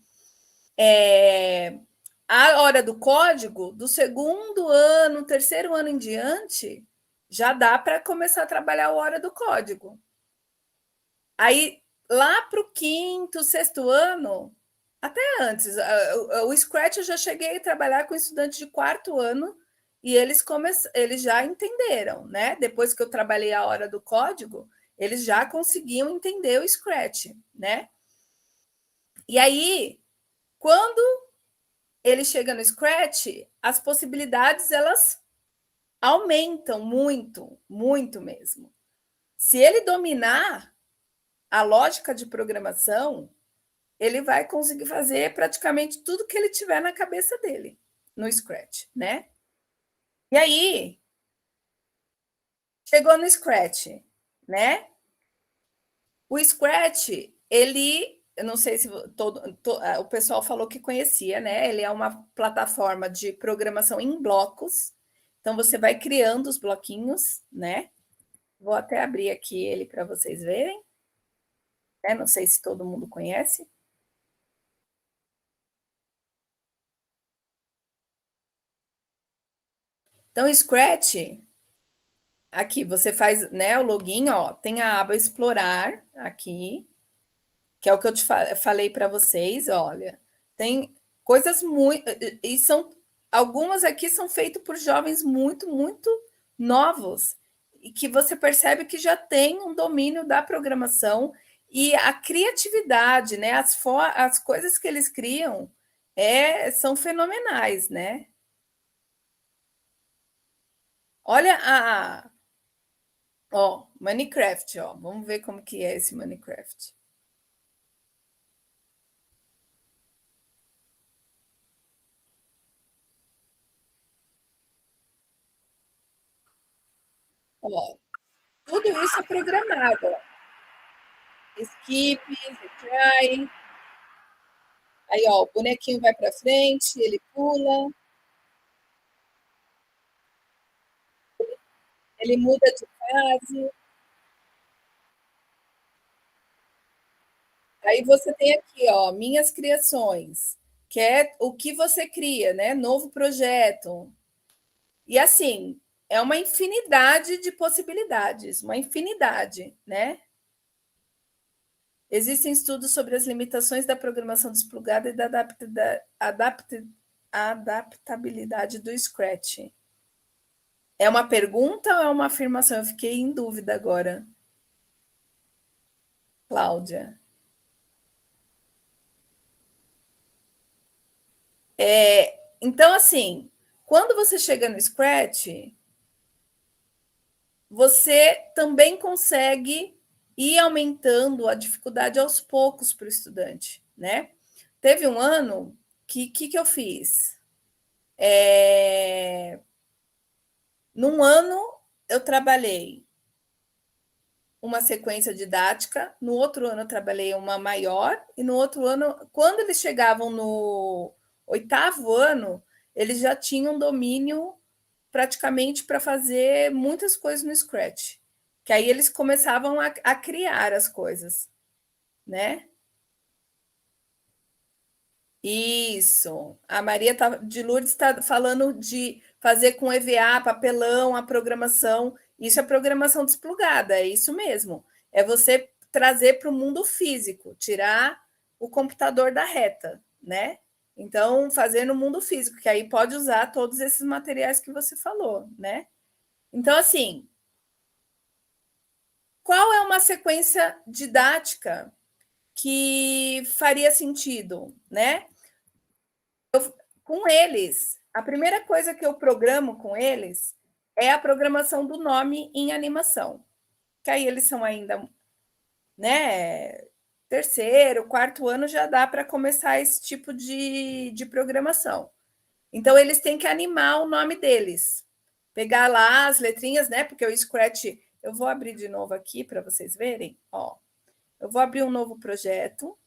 A hora do código, do segundo ano, terceiro ano em diante, já dá para começar a trabalhar a hora do código. Aí, lá para o quinto, sexto ano, até antes, o Scratch eu já cheguei a trabalhar com estudantes de quarto ano e eles já entenderam, né? Depois que eu trabalhei a hora do código, eles já conseguiam entender o Scratch, né? E aí, quando ele chega no Scratch, as possibilidades elas aumentam muito, muito mesmo. Se ele dominar a lógica de programação, ele vai conseguir fazer praticamente tudo que ele tiver na cabeça dele no Scratch, né? E aí, chegou no Scratch, né? O Scratch, eu não sei se o pessoal falou que conhecia, né? Ele é uma plataforma de programação em blocos. Então, você vai criando os bloquinhos, né? Vou até abrir aqui ele para vocês verem. Não sei se todo mundo conhece. Então, Scratch, aqui você faz, né, o login, ó, tem a aba explorar aqui, que é o que eu te falei para vocês, olha. Tem coisas muito e são algumas aqui são feitas por jovens muito, muito novos e que você percebe que já tem um domínio da programação e a criatividade, né, as coisas que eles criam são fenomenais, né? Olha ó, Minecraft, ó. Vamos ver como que é esse Minecraft. Ó, tudo isso é programado. Ó. Skip, retry. Aí, ó, o bonequinho vai para frente, ele pula. Ele muda de fase. Aí você tem aqui, ó, minhas criações, que é o que você cria, né? Novo projeto. E assim, é uma infinidade de possibilidades, uma infinidade, né? Existem estudos sobre as limitações da programação desplugada e da adaptabilidade do Scratch. É uma pergunta ou é uma afirmação? Eu fiquei em dúvida agora. Cláudia. Então, assim, quando você chega no Scratch, você também consegue ir aumentando a dificuldade aos poucos para o estudante, né? Teve um ano que eu fiz? Num ano, eu trabalhei uma sequência didática, no outro ano eu trabalhei uma maior, e no outro ano, quando eles chegavam no 8º ano, eles já tinham domínio praticamente para fazer muitas coisas no Scratch, que aí eles começavam a criar as coisas, né? Isso. A Maria de Lourdes está falando de fazer com EVA, papelão, a programação. Isso é programação desplugada, é isso mesmo. É você trazer para o mundo físico, tirar o computador da reta, né? Então, fazer no mundo físico, que aí pode usar todos esses materiais que você falou, né? Então, assim, qual é uma sequência didática que faria sentido, né? Com eles, a primeira coisa que eu programo com eles é a programação do nome em animação. Que aí eles são ainda, né? Terceiro, quarto ano já dá para começar esse tipo de programação. Então, eles têm que animar o nome deles. Pegar lá as letrinhas, né? Porque o Scratch, eu vou abrir de novo aqui para vocês verem. Ó, eu vou abrir um novo projeto.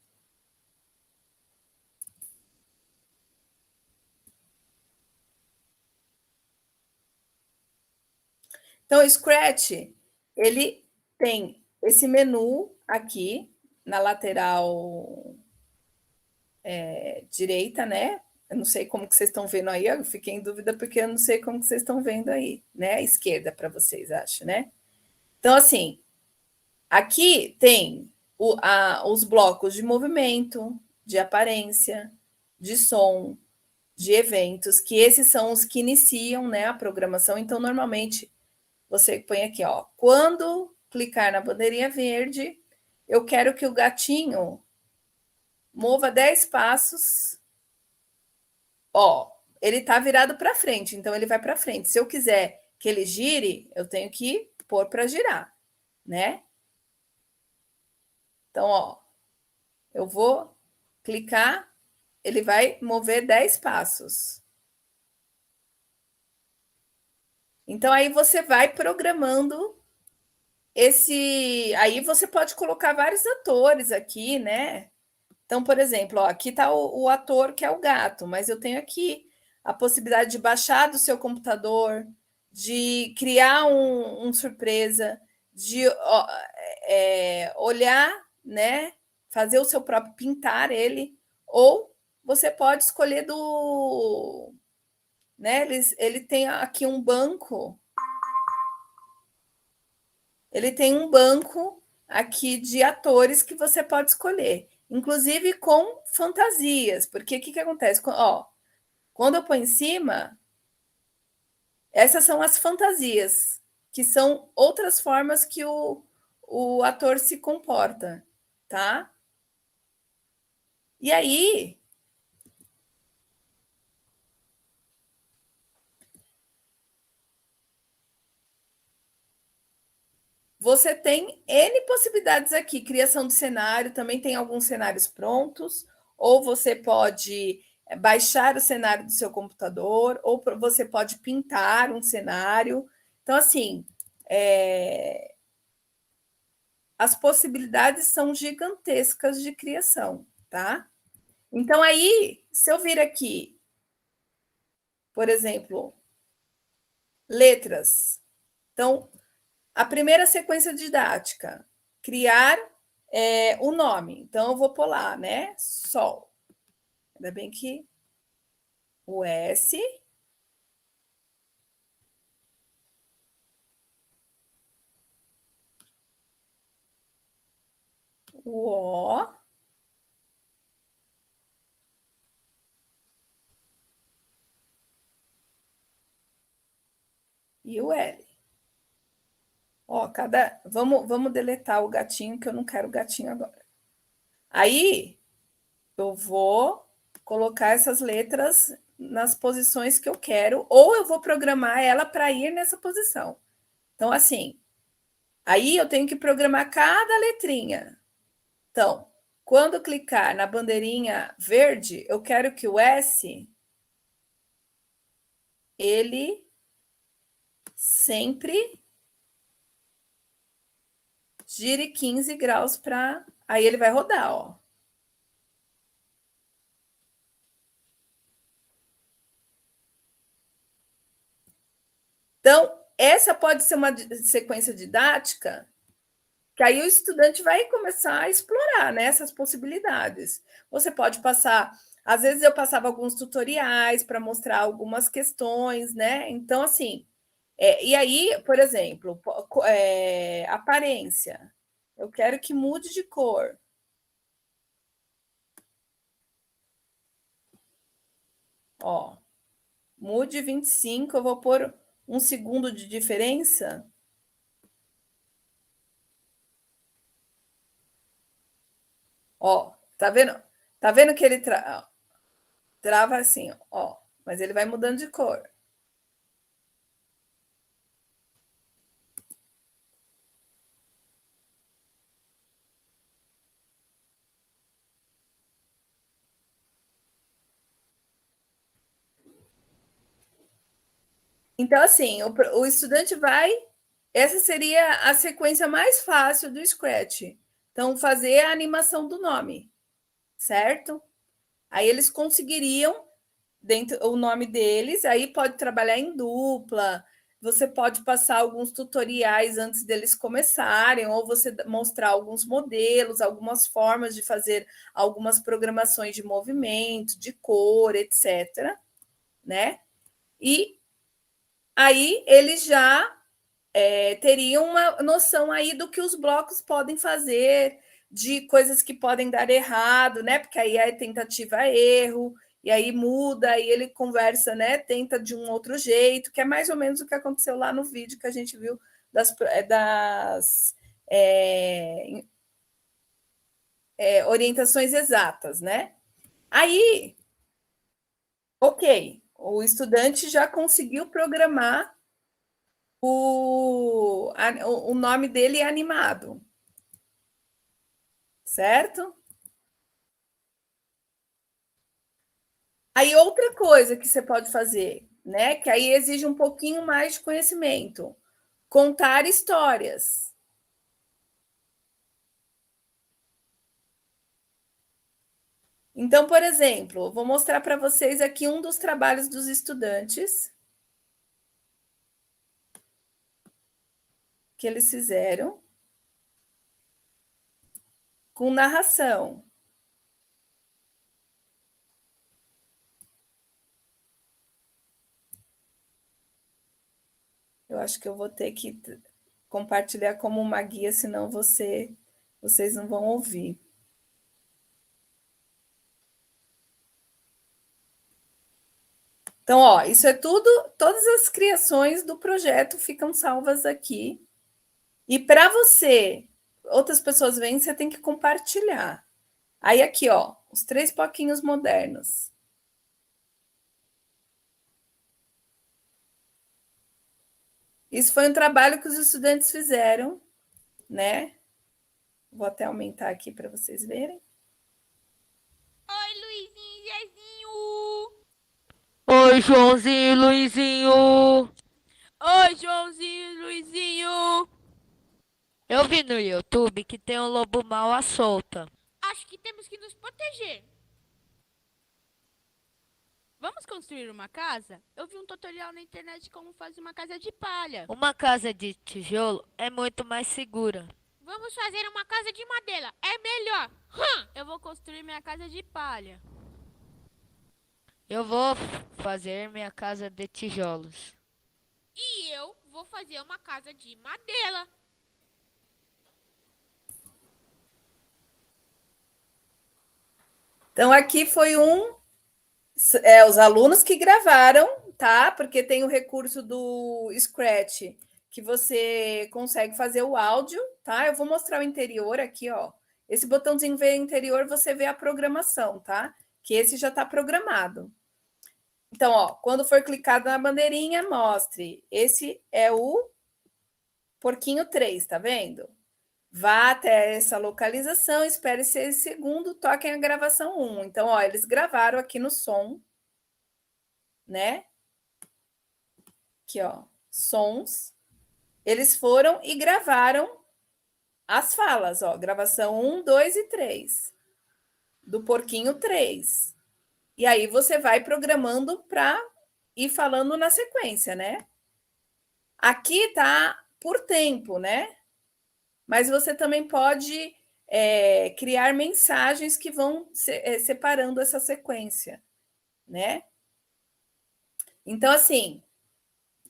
Então, o Scratch, ele tem esse menu aqui na lateral direita, né? Eu não sei como que vocês estão vendo aí, eu fiquei em dúvida porque eu não sei como que vocês estão vendo aí, né? Esquerda para vocês, acho, né? Então, assim, aqui tem os blocos de movimento, de aparência, de som, de eventos, que esses são os que iniciam, né, a programação. Então, normalmente, você põe aqui, ó, quando clicar na bandeirinha verde, eu quero que o gatinho mova 10 passos. Ó, ele está virado para frente, então ele vai para frente. Se eu quiser que ele gire, eu tenho que pôr para girar, né? Então, ó, eu vou clicar, ele vai mover 10 passos. Então, aí você vai programando aí você pode colocar vários atores aqui, né? Então, por exemplo, ó, aqui está o ator que é o gato, mas eu tenho aqui a possibilidade de baixar do seu computador, de criar um surpresa, de olhar, né? Fazer o seu próprio, pintar ele, ou você pode escolher né? Ele tem aqui um banco. Ele tem um banco aqui de atores que você pode escolher, inclusive com fantasias, porque o que acontece? Ó, quando eu ponho em cima, essas são as fantasias, que são outras formas que o ator se comporta, tá? E aí, você tem N possibilidades aqui, criação de cenário, também tem alguns cenários prontos, ou você pode baixar o cenário do seu computador, ou você pode pintar um cenário. Então, assim, as possibilidades são gigantescas de criação, tá? Então, aí, se eu vir aqui, por exemplo, letras. Então, a primeira sequência didática, criar o nome. Então, eu vou pular, né? Sol. Ainda bem que o S. O O. E o L. Ó, vamos deletar o gatinho, que eu não quero o gatinho agora. Aí, eu vou colocar essas letras nas posições que eu quero, ou eu vou programar ela para ir nessa posição. Então, assim, aí eu tenho que programar cada letrinha. Então, quando clicar na bandeirinha verde, eu quero que o S, ele sempre gire 15 graus para... Aí ele vai rodar, ó. Então, essa pode ser uma sequência didática que aí o estudante vai começar a explorar, né, essas possibilidades. Você pode passar... Às vezes eu passava alguns tutoriais para mostrar algumas questões, né? Então, assim... e aí, por exemplo, aparência. Eu quero que mude de cor. Ó, mude 25, eu vou pôr 1 segundo de diferença. Ó, tá vendo? Tá vendo que ele trava assim, ó, mas ele vai mudando de cor. Então, assim, o estudante vai... Essa seria a sequência mais fácil do Scratch. Então, fazer a animação do nome, certo? Aí eles conseguiriam, dentro o nome deles, aí pode trabalhar em dupla, você pode passar alguns tutoriais antes deles começarem, ou você mostrar alguns modelos, algumas formas de fazer algumas programações de movimento, de cor, etc., né? E aí eles já teriam uma noção aí do que os blocos podem fazer, de coisas que podem dar errado, né? Porque aí é tentativa-erro, e aí muda, aí ele conversa, né? Tenta de um outro jeito, que é mais ou menos o que aconteceu lá no vídeo que a gente viu das orientações exatas, né? Aí, ok, o estudante já conseguiu programar o nome dele é animado, certo? Aí outra coisa que você pode fazer, né? Que aí exige um pouquinho mais de conhecimento, contar histórias. Então, por exemplo, vou mostrar para vocês aqui um dos trabalhos dos estudantes que eles fizeram com narração. Eu acho que eu vou ter que compartilhar como uma guia, senão vocês não vão ouvir. Então, ó, isso é tudo, todas as criações do projeto ficam salvas aqui. E para você, outras pessoas veem, você tem que compartilhar. Aí aqui, ó, os 3 bloquinhos modernos. Isso foi um trabalho que os estudantes fizeram, né? Vou até aumentar aqui para vocês verem. Oi, Luizinho e Zezinho! Oi, Joãozinho e Luizinho! Oi, Joãozinho e Luizinho! Eu vi no YouTube que tem um lobo mau à solta. Acho que temos que nos proteger. Vamos construir uma casa? Eu vi um tutorial na internet de como fazer uma casa de palha. Uma casa de tijolo é muito mais segura. Vamos fazer uma casa de madeira. É melhor. Eu vou construir minha casa de palha. Eu vou fazer minha casa de tijolos. E eu vou fazer uma casa de madeira. Então, aqui foi os alunos que gravaram, tá? Porque tem o recurso do Scratch, que você consegue fazer o áudio, tá? Eu vou mostrar o interior aqui, ó. Esse botãozinho ver interior, você vê a programação, tá? Que esse já está programado. Então, ó, quando for clicado na bandeirinha, mostre. Esse é o porquinho 3, tá vendo? Vá até essa localização, espere 6 segundos, toquem a gravação 1. Então, ó, eles gravaram aqui no som, né? Aqui, ó, sons. Eles foram e gravaram as falas, ó, gravação 1, 2 e 3, do porquinho 3. E aí você vai programando para ir falando na sequência, né? Aqui tá por tempo, né? Mas você também pode criar mensagens que vão separando essa sequência, né? Então, assim,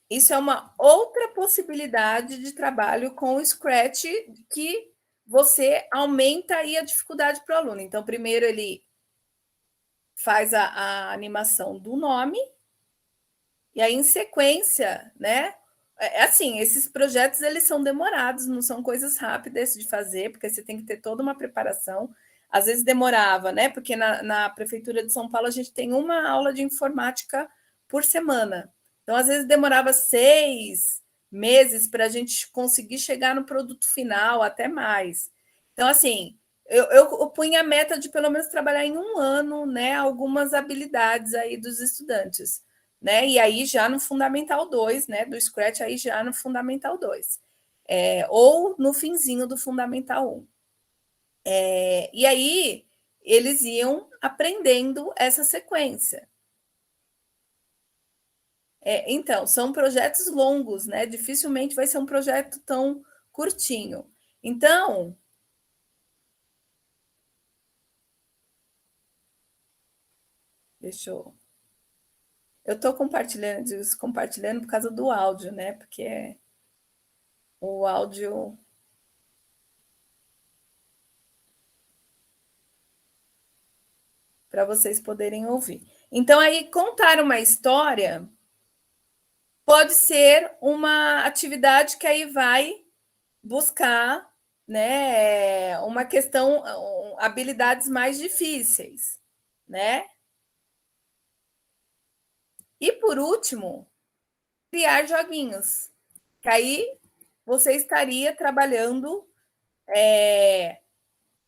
isso é uma outra possibilidade de trabalho com o Scratch que você aumenta aí a dificuldade para o aluno. Então, primeiro ele faz a animação do nome, e aí, em sequência, né? Assim, esses projetos eles são demorados, não são coisas rápidas de fazer, porque você tem que ter toda uma preparação. Às vezes demorava, né? Porque na Prefeitura de São Paulo a gente tem uma aula de informática por semana. Então, às vezes demorava 6 meses para a gente conseguir chegar no produto final, até mais. Então, assim, eu punha a meta de pelo menos trabalhar em 1 ano, né? Algumas habilidades aí dos estudantes. Né? E aí já no Fundamental 2, né? Do Scratch, aí já no Fundamental 2. Ou no finzinho do Fundamental 1. E aí eles iam aprendendo essa sequência. Então, são projetos longos, né? Dificilmente vai ser um projeto tão curtinho. Então, deixa eu. Eu estou compartilhando por causa do áudio, né? Porque o áudio. Para vocês poderem ouvir. Então, aí, contar uma história pode ser uma atividade que aí vai buscar, né, uma questão, habilidades mais difíceis, né? E por último, criar joguinhos, que aí você estaria trabalhando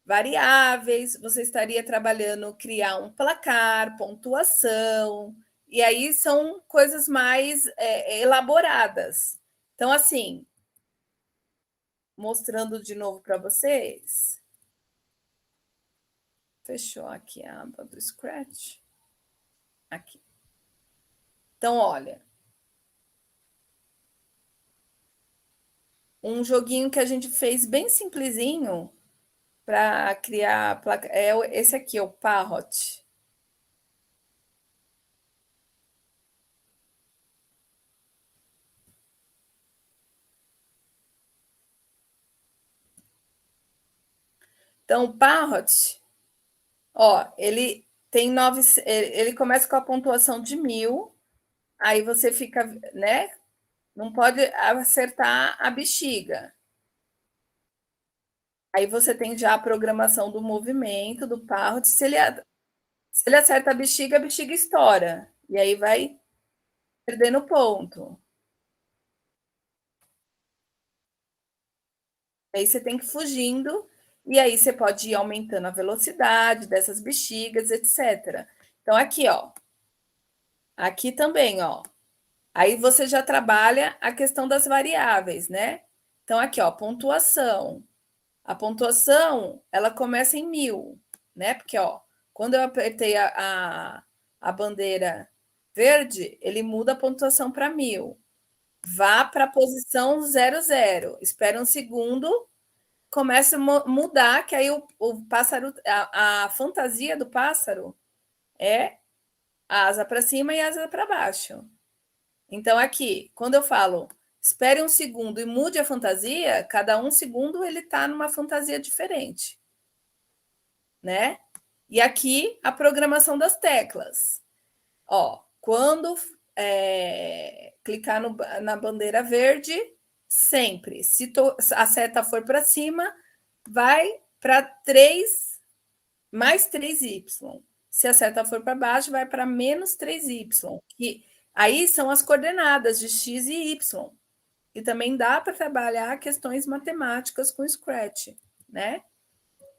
variáveis, você estaria trabalhando criar um placar, pontuação, e aí são coisas mais elaboradas. Então, assim, mostrando de novo para vocês. Fechou aqui a aba do Scratch. Aqui. Então, olha. Um joguinho que a gente fez bem simplesinho para criar placa. Esse aqui, o Parrot. Então, o Parrot, ó, ele tem 9, ele começa com a pontuação de 1000, aí você fica, né? Não pode acertar a bexiga. Aí você tem já a programação do movimento do Parrot. Se ele acerta a bexiga estoura. E aí vai perdendo ponto. Aí você tem que ir fugindo, e aí você pode ir aumentando a velocidade dessas bexigas, etc. Então, aqui, ó. Aqui também, ó. Aí você já trabalha a questão das variáveis, né? Então, aqui, ó, pontuação. A pontuação, ela começa em 1000, né? Porque, ó, quando eu apertei a bandeira verde, ele muda a pontuação para 1000. Vá para a posição 00. Espera um segundo, começa a mudar, que aí o pássaro, a fantasia do pássaro é asa para cima e asa para baixo. Então, aqui, quando eu falo espere um segundo e mude a fantasia, cada um segundo ele está numa fantasia diferente, né? E aqui a programação das teclas. Ó, quando clicar na bandeira verde, sempre, se a seta for para cima, vai para 3 mais 3y. Se a seta for para baixo, vai para menos 3y. Que aí são as coordenadas de x e y. E também dá para trabalhar questões matemáticas com Scratch, né?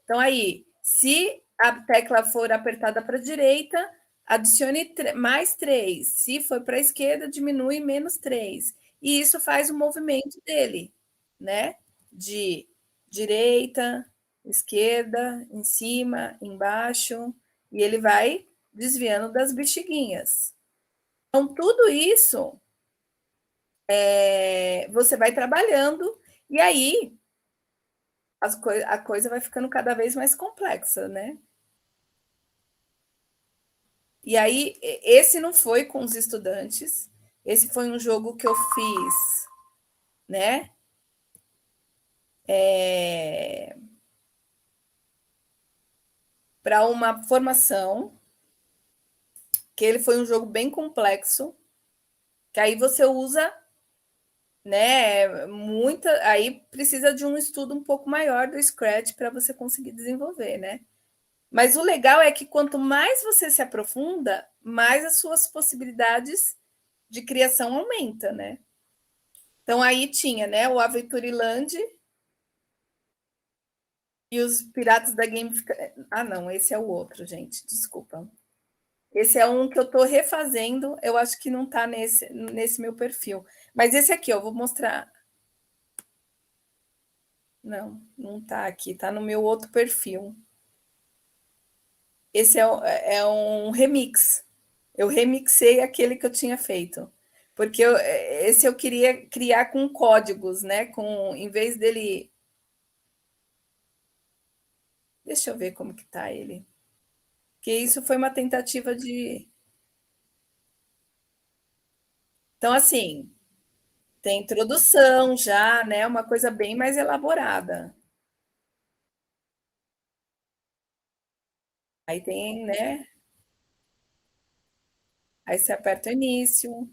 Então, aí, se a tecla for apertada para a direita, adicione mais 3. Se for para a esquerda, diminui menos 3. E isso faz o movimento dele, né? De direita, esquerda, em cima, embaixo. E ele vai desviando das bexiguinhas. Então, tudo isso você vai trabalhando, e aí a coisa vai ficando cada vez mais complexa, né? E aí, esse não foi com os estudantes, esse foi um jogo que eu fiz, né? Para uma formação, que ele foi um jogo bem complexo, que aí você usa, né? Aí precisa de um estudo um pouco maior do Scratch para você conseguir desenvolver, né? Mas o legal é que quanto mais você se aprofunda, mais as suas possibilidades de criação aumentam, né? Então aí tinha, né, o Aventureland e os Piratas da Game. Ah, não, esse é o outro, gente, desculpa. Esse é um que eu estou refazendo, eu acho que não está nesse meu perfil. Mas esse aqui, eu vou mostrar. Não está aqui, está no meu outro perfil. Esse é um remix. Eu remixei aquele que eu tinha feito. Porque esse eu queria criar com códigos, né? Em vez dele... Deixa eu ver como que tá ele. Porque isso foi uma tentativa de... Então, assim, tem introdução já, né? Uma coisa bem mais elaborada. Aí tem, né? Aí você aperta o início.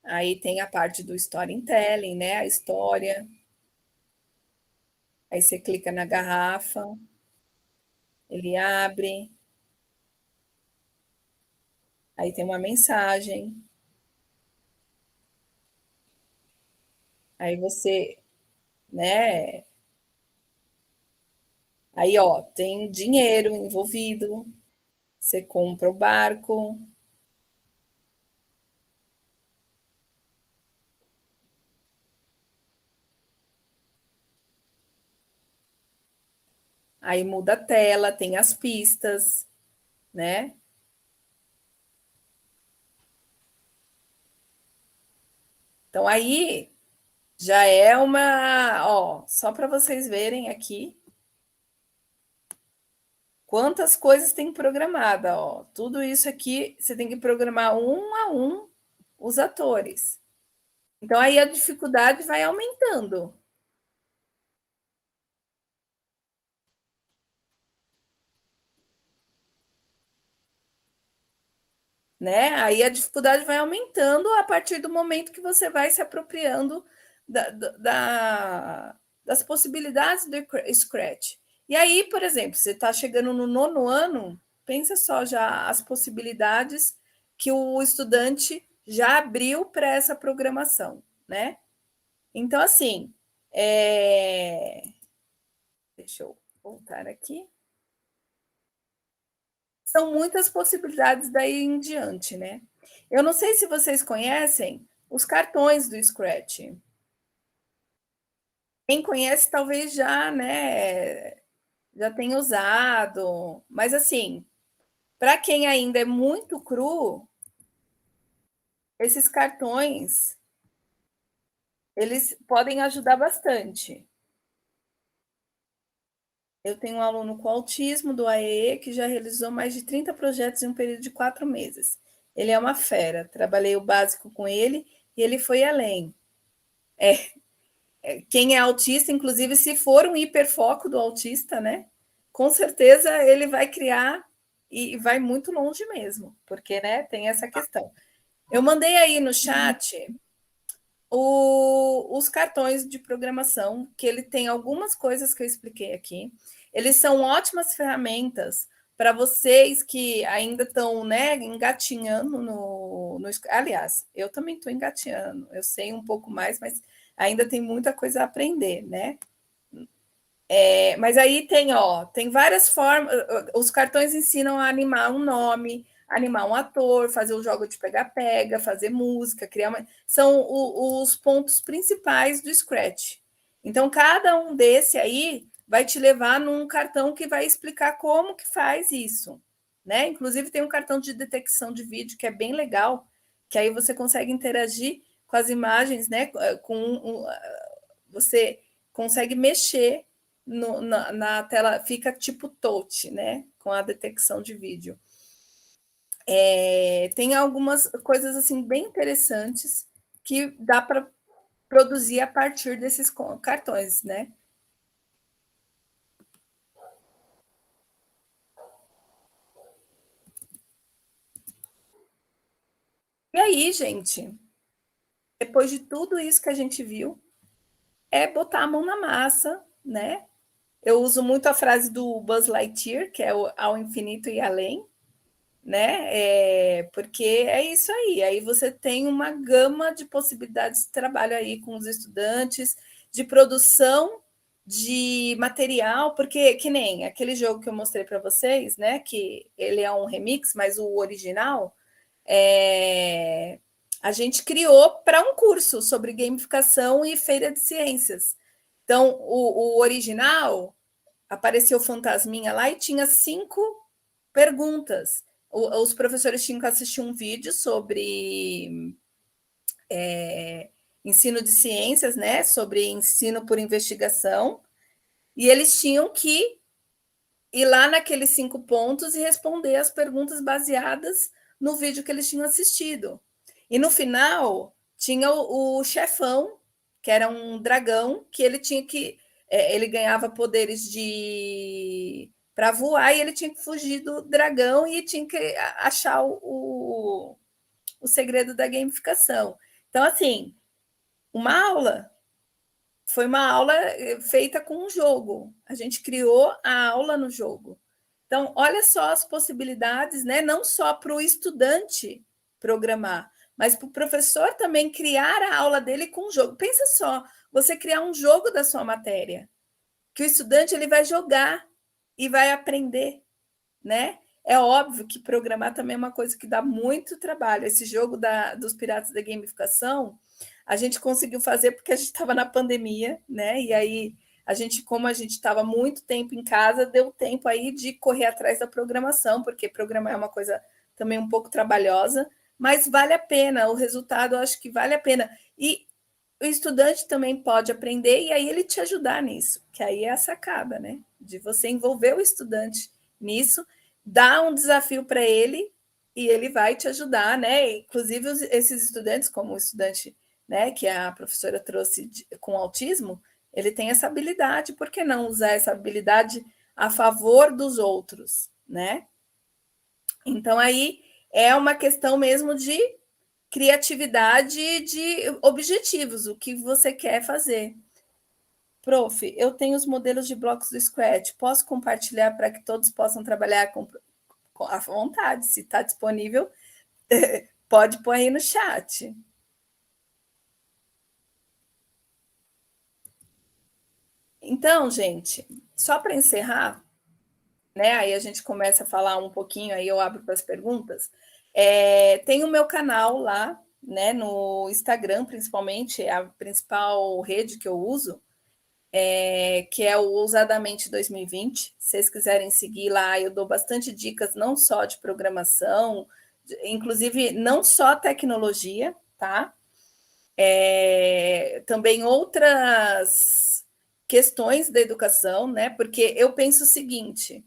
Aí tem a parte do storytelling, né? A história. Aí você clica na garrafa, ele abre. Aí tem uma mensagem. Aí você, né? Aí, ó, tem dinheiro envolvido. Você compra o barco. Aí muda a tela, tem as pistas, né? Então aí já é uma, ó, só para vocês verem aqui quantas coisas tem programada, ó. Tudo isso aqui você tem que programar um a um os atores. Então aí a dificuldade vai aumentando. Né? Aí a dificuldade vai aumentando a partir do momento que você vai se apropriando das possibilidades do Scratch. E aí, por exemplo, você está chegando no 9º ano, pensa só já as possibilidades que o estudante já abriu para essa programação, né? Então, assim, deixa eu voltar aqui. São muitas possibilidades daí em diante, né? Eu não sei se vocês conhecem os cartões do Scratch. Quem conhece talvez já, né, já tenha usado, mas assim, para quem ainda é muito cru, esses cartões eles podem ajudar bastante. Eu tenho um aluno com autismo do AEE que já realizou mais de 30 projetos em um período de 4 meses. Ele é uma fera. Trabalhei o básico com ele e ele foi além. Quem é autista, inclusive, se for um hiperfoco do autista, né? Com certeza ele vai criar e vai muito longe mesmo, porque, né, tem essa questão. Eu mandei aí no chat os cartões de programação, que ele tem algumas coisas que eu expliquei aqui. Eles são ótimas ferramentas para vocês que ainda estão, né, engatinhando no. Aliás, eu também estou engatinhando, eu sei um pouco mais, mas ainda tem muita coisa a aprender, né? Mas aí tem, ó, tem várias formas. Os cartões ensinam a animar um nome, animar um ator, fazer o jogo de pega-pega, fazer música, criar uma... São os pontos principais do Scratch. Então, cada um desse aí vai te levar num cartão que vai explicar como que faz isso, né? Inclusive, tem um cartão de detecção de vídeo que é bem legal, que aí você consegue interagir com as imagens, né? Você consegue mexer na tela, fica tipo touch, né? Com a detecção de vídeo. Tem algumas coisas assim bem interessantes que dá para produzir a partir desses cartões, né? E aí, gente, depois de tudo isso que a gente viu, é botar a mão na massa, né? Eu uso muito a frase do Buzz Lightyear, que é o ao infinito e além, né? Porque é isso aí. Aí você tem uma gama de possibilidades de trabalho aí com os estudantes, de produção de material, porque que nem aquele jogo que eu mostrei para vocês, né? Que ele é um remix, mas o original a gente criou para um curso sobre gamificação e feira de ciências. Então, o original apareceu fantasminha lá e tinha 5 perguntas. os professores tinham que assistir um vídeo sobre ensino de ciências, né? Sobre ensino por investigação, e eles tinham que ir lá naqueles 5 pontos e responder as perguntas baseadas no vídeo que eles tinham assistido. E no final tinha o chefão, que era um dragão, que ele tinha que ele ganhava poderes para voar, e ele tinha que fugir do dragão e tinha que achar o segredo da gamificação. Então, assim, foi uma aula feita com um jogo. A gente criou a aula no jogo. Então, olha só as possibilidades, né? Não só para o estudante programar, mas para o professor também criar a aula dele com o jogo. Pensa só, você criar um jogo da sua matéria, que o estudante ele vai jogar e vai aprender, né? É óbvio que programar também é uma coisa que dá muito trabalho. Esse jogo dos Piratas da Gamificação, a gente conseguiu fazer porque a gente estava na pandemia, né? E aí, como a gente estava muito tempo em casa, deu tempo aí de correr atrás da programação, porque programar é uma coisa também um pouco trabalhosa, mas vale a pena, o resultado eu acho que vale a pena. E o estudante também pode aprender e aí ele te ajudar nisso, que aí é a sacada, né? De você envolver o estudante nisso, dar um desafio para ele e ele vai te ajudar, né? Inclusive esses estudantes, como o estudante, né, que a professora trouxe com autismo, ele tem essa habilidade, por que não usar essa habilidade a favor dos outros, né? Então, aí é uma questão mesmo de criatividade e de objetivos, o que você quer fazer. Prof, eu tenho os modelos de blocos do Scratch, posso compartilhar para que todos possam trabalhar com à vontade, se está disponível, pode pôr aí no chat. Então, gente, só para encerrar, né? Aí a gente começa a falar um pouquinho, aí eu abro para as perguntas. Tem o meu canal lá, né? No Instagram, principalmente, é a principal rede que eu uso, que é o Ousadamente 2020. Se vocês quiserem seguir lá, eu dou bastante dicas, não só de programação, inclusive não só tecnologia, tá? Também outras questões da educação, né? Porque eu penso o seguinte: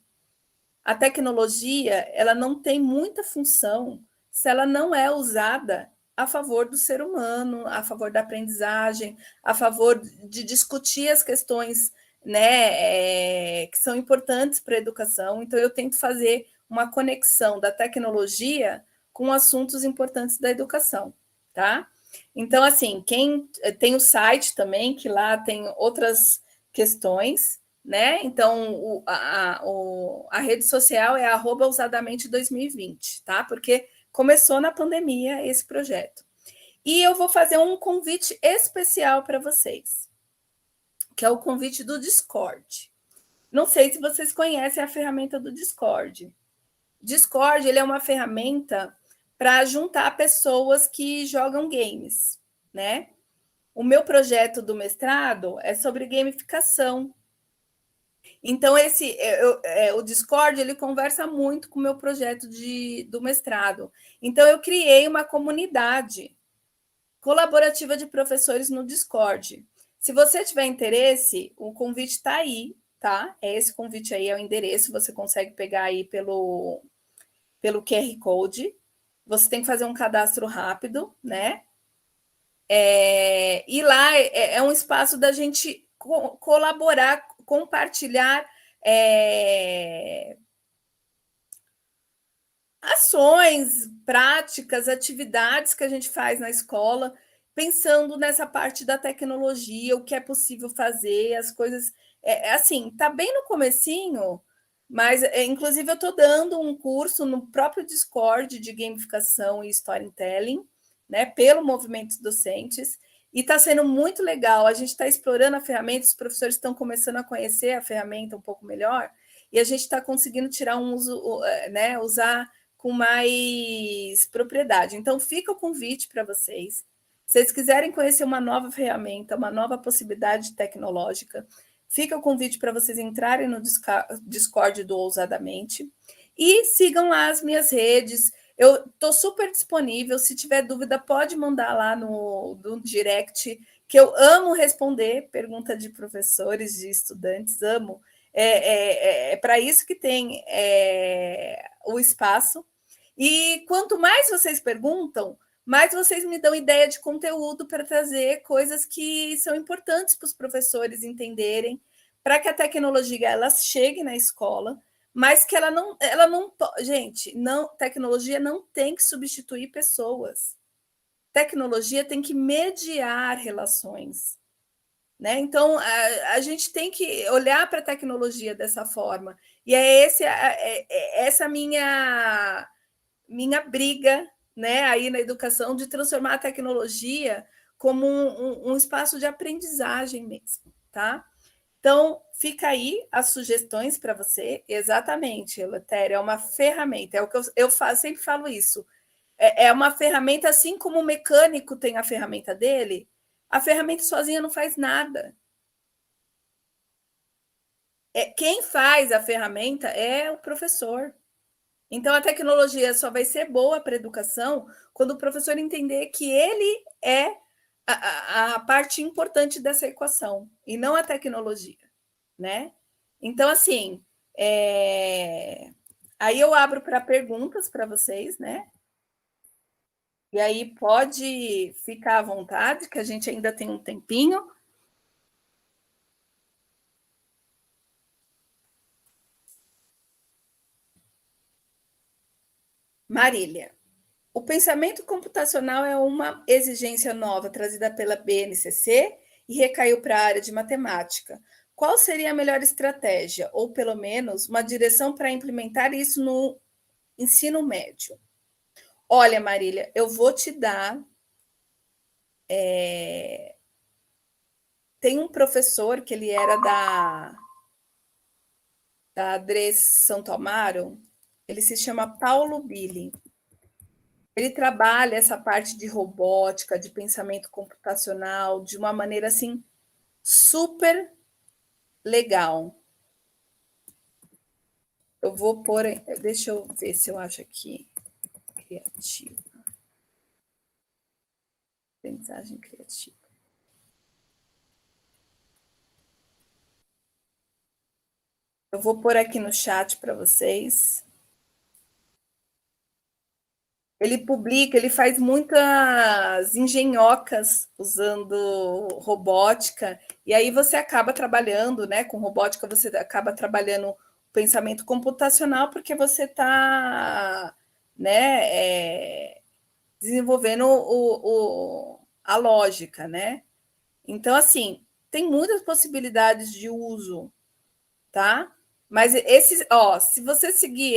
a tecnologia ela não tem muita função se ela não é usada a favor do ser humano, a favor da aprendizagem, a favor de discutir as questões, né, que são importantes para a educação. Então, eu tento fazer uma conexão da tecnologia com assuntos importantes da educação, tá? Então, assim, quem tem o site também, que lá tem outras questões, né? Então, a rede social é @ousadamente2020, tá? Porque começou na pandemia esse projeto. E eu vou fazer um convite especial para vocês, que é o convite do Discord. Não sei se vocês conhecem a ferramenta do Discord. Discord, ele é uma ferramenta para juntar pessoas que jogam games, né? O meu projeto do mestrado é sobre gamificação. Então, o Discord, ele conversa muito com o meu projeto do mestrado. Então, eu criei uma comunidade colaborativa de professores no Discord. Se você tiver interesse, o convite está aí, tá? Esse convite aí é o endereço, você consegue pegar aí pelo QR Code. Você tem que fazer um cadastro rápido, né? E lá é um espaço da gente colaborar, compartilhar ações, práticas, atividades que a gente faz na escola, pensando nessa parte da tecnologia, o que é possível fazer, as coisas... assim, está bem no comecinho, mas, inclusive, eu estou dando um curso no próprio Discord de gamificação e storytelling, né, pelo Movimento Docentes, e está sendo muito legal. A gente está explorando a ferramenta, os professores estão começando a conhecer a ferramenta um pouco melhor, e a gente está conseguindo tirar um uso, né, usar com mais propriedade. Então, fica o convite para vocês. Se vocês quiserem conhecer uma nova ferramenta, uma nova possibilidade tecnológica, fica o convite para vocês entrarem no Discord do Ousadamente. E sigam lá as minhas redes. Eu estou super disponível. Se tiver dúvida, pode mandar lá no direct, que eu amo responder pergunta de professores, de estudantes, amo. É para isso que tem o espaço. E quanto mais vocês perguntam, mais vocês me dão ideia de conteúdo para trazer coisas que são importantes para os professores entenderem, para que a tecnologia ela chegue na escola, mas que ela não, gente, não, tecnologia não tem que substituir pessoas. Tecnologia tem que mediar relações, né? Então a gente tem que olhar para a tecnologia dessa forma. E essa minha briga, né, aí na educação, de transformar a tecnologia como um espaço de aprendizagem mesmo, tá? Então, fica aí as sugestões para você. Exatamente, Eleutério, é uma ferramenta, é o que eu sempre falo isso. É uma ferramenta, assim como o mecânico tem a ferramenta dele, a ferramenta sozinha não faz nada. Quem faz a ferramenta é o professor. Então, a tecnologia só vai ser boa para a educação quando o professor entender que ele é a parte importante dessa equação, e não a tecnologia, né? Então, assim, aí eu abro para perguntas para vocês, né? E aí pode ficar à vontade, que a gente ainda tem um tempinho. Marília. O pensamento computacional é uma exigência nova trazida pela BNCC e recaiu para a área de matemática. Qual seria a melhor estratégia, ou pelo menos uma direção para implementar isso no ensino médio? Olha, Marília, eu vou te dar. Tem um professor que ele era da Adres Santo Amaro, ele se chama Paulo Billy. Ele trabalha essa parte de robótica, de pensamento computacional, de uma maneira assim super legal. Eu vou pôr, deixa eu ver se eu acho aqui, criativa. Aprendizagem criativa. Eu vou pôr aqui no chat para vocês. Ele publica, ele faz muitas engenhocas usando robótica, e aí você acaba trabalhando, né? Com robótica, você acaba trabalhando o pensamento computacional, porque você está, né, desenvolvendo a lógica, né? Então, assim, tem muitas possibilidades de uso, tá? Mas se você seguir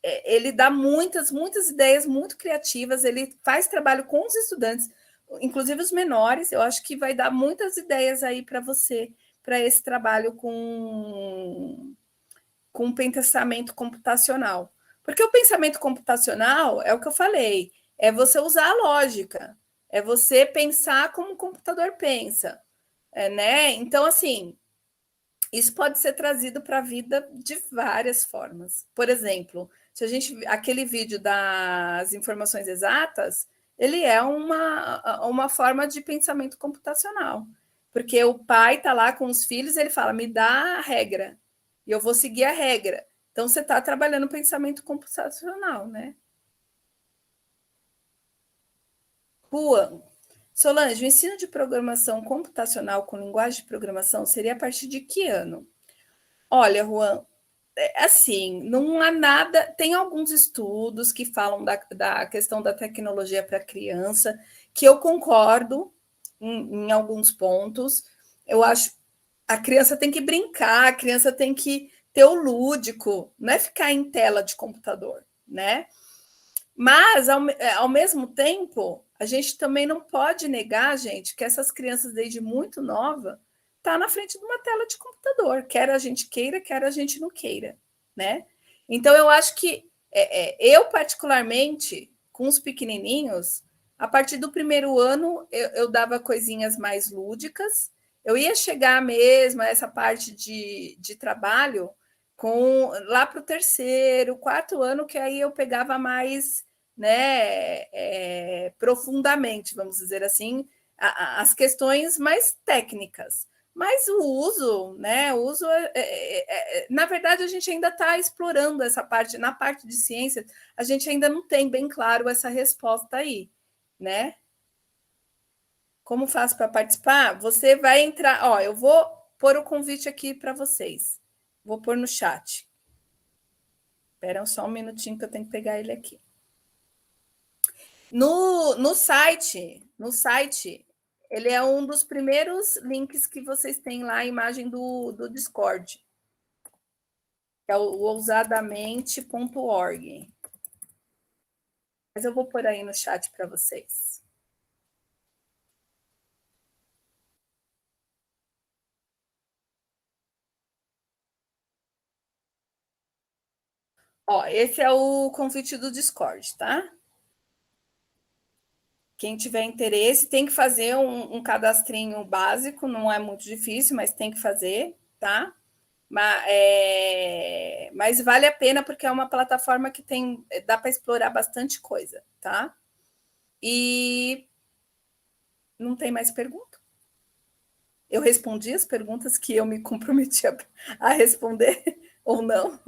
ele dá muitas ideias muito criativas, ele faz trabalho com os estudantes, inclusive os menores. Eu acho que vai dar muitas ideias aí para você, para esse trabalho com pensamento computacional. Porque o pensamento computacional, é o que eu falei, é você usar a lógica, é você pensar como o computador pensa, né? Então, assim, isso pode ser trazido para a vida de várias formas. Por exemplo, se a gente aquele vídeo das informações exatas, ele é uma forma de pensamento computacional, porque o pai está lá com os filhos, ele fala, me dá a regra, e eu vou seguir a regra. Então, você está trabalhando o pensamento computacional, né? Juan, Solange, o ensino de programação computacional com linguagem de programação seria a partir de que ano? Olha, Juan, assim, não há nada. Tem alguns estudos que falam da questão da tecnologia para a criança, que eu concordo em alguns pontos. Eu acho que a criança tem que brincar, a criança tem que ter o lúdico, não é ficar em tela de computador, né? Mas, ao mesmo tempo, a gente também não pode negar, gente, que essas crianças, desde muito nova, tá na frente de uma tela de computador, quer a gente queira, quer a gente não queira, né? Então, eu acho que eu, particularmente, com os pequenininhos, a partir do primeiro ano, eu dava coisinhas mais lúdicas, eu ia chegar mesmo a essa parte de trabalho lá para o terceiro, quarto ano, que aí eu pegava mais, né, profundamente, vamos dizer assim, as questões mais técnicas. Mas o uso, né? O uso na verdade, a gente ainda está explorando essa parte. Na parte de ciência, a gente ainda não tem bem claro essa resposta aí, né? Como faço para participar? Você vai entrar. Ó, eu vou pôr o convite aqui para vocês. Vou pôr no chat. Espera só um minutinho que eu tenho que pegar ele aqui. No site, ele é um dos primeiros links que vocês têm lá, a imagem do Discord. É o ousadamente.org. Mas eu vou pôr aí no chat para vocês. Ó, esse é o convite do Discord, tá? Quem tiver interesse tem que fazer um cadastrinho básico, não é muito difícil, mas tem que fazer, tá? Mas vale a pena porque é uma plataforma que dá para explorar bastante coisa, tá? E não tem mais pergunta? Eu respondi as perguntas que eu me comprometi a responder ou não?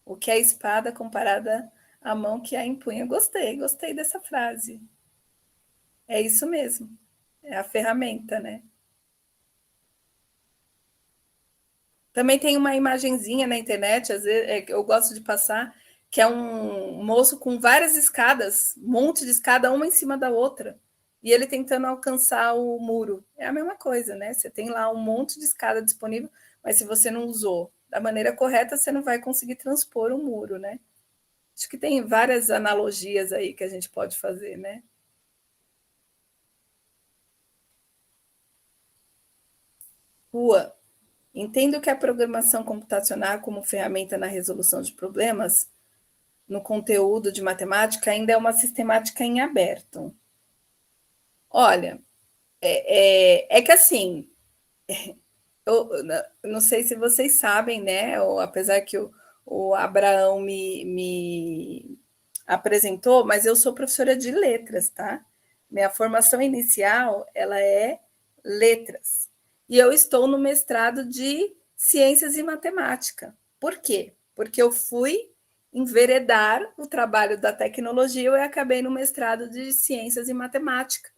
O que é espada comparada à mão que a empunha? Gostei dessa frase. É isso mesmo. É a ferramenta, né? Também tem uma imagenzinha na internet, às vezes eu gosto de passar, que é um moço com várias escadas, um monte de escada, uma em cima da outra, e ele tentando alcançar o muro. É a mesma coisa, né? Você tem lá um monte de escada disponível, mas se você não usou da maneira correta, você não vai conseguir transpor o muro, né? Acho que tem várias analogias aí que a gente pode fazer, né? Rua. Entendo que a programação computacional como ferramenta na resolução de problemas no conteúdo de matemática ainda é uma sistemática em aberto. Olha, que assim, eu não sei se vocês sabem, né? Ou, apesar que o Abraão me apresentou, mas eu sou professora de letras, tá? Minha formação inicial, ela é letras. E eu estou no mestrado de ciências e matemática. Por quê? Porque eu fui enveredar o trabalho da tecnologia e acabei no mestrado de ciências e matemática,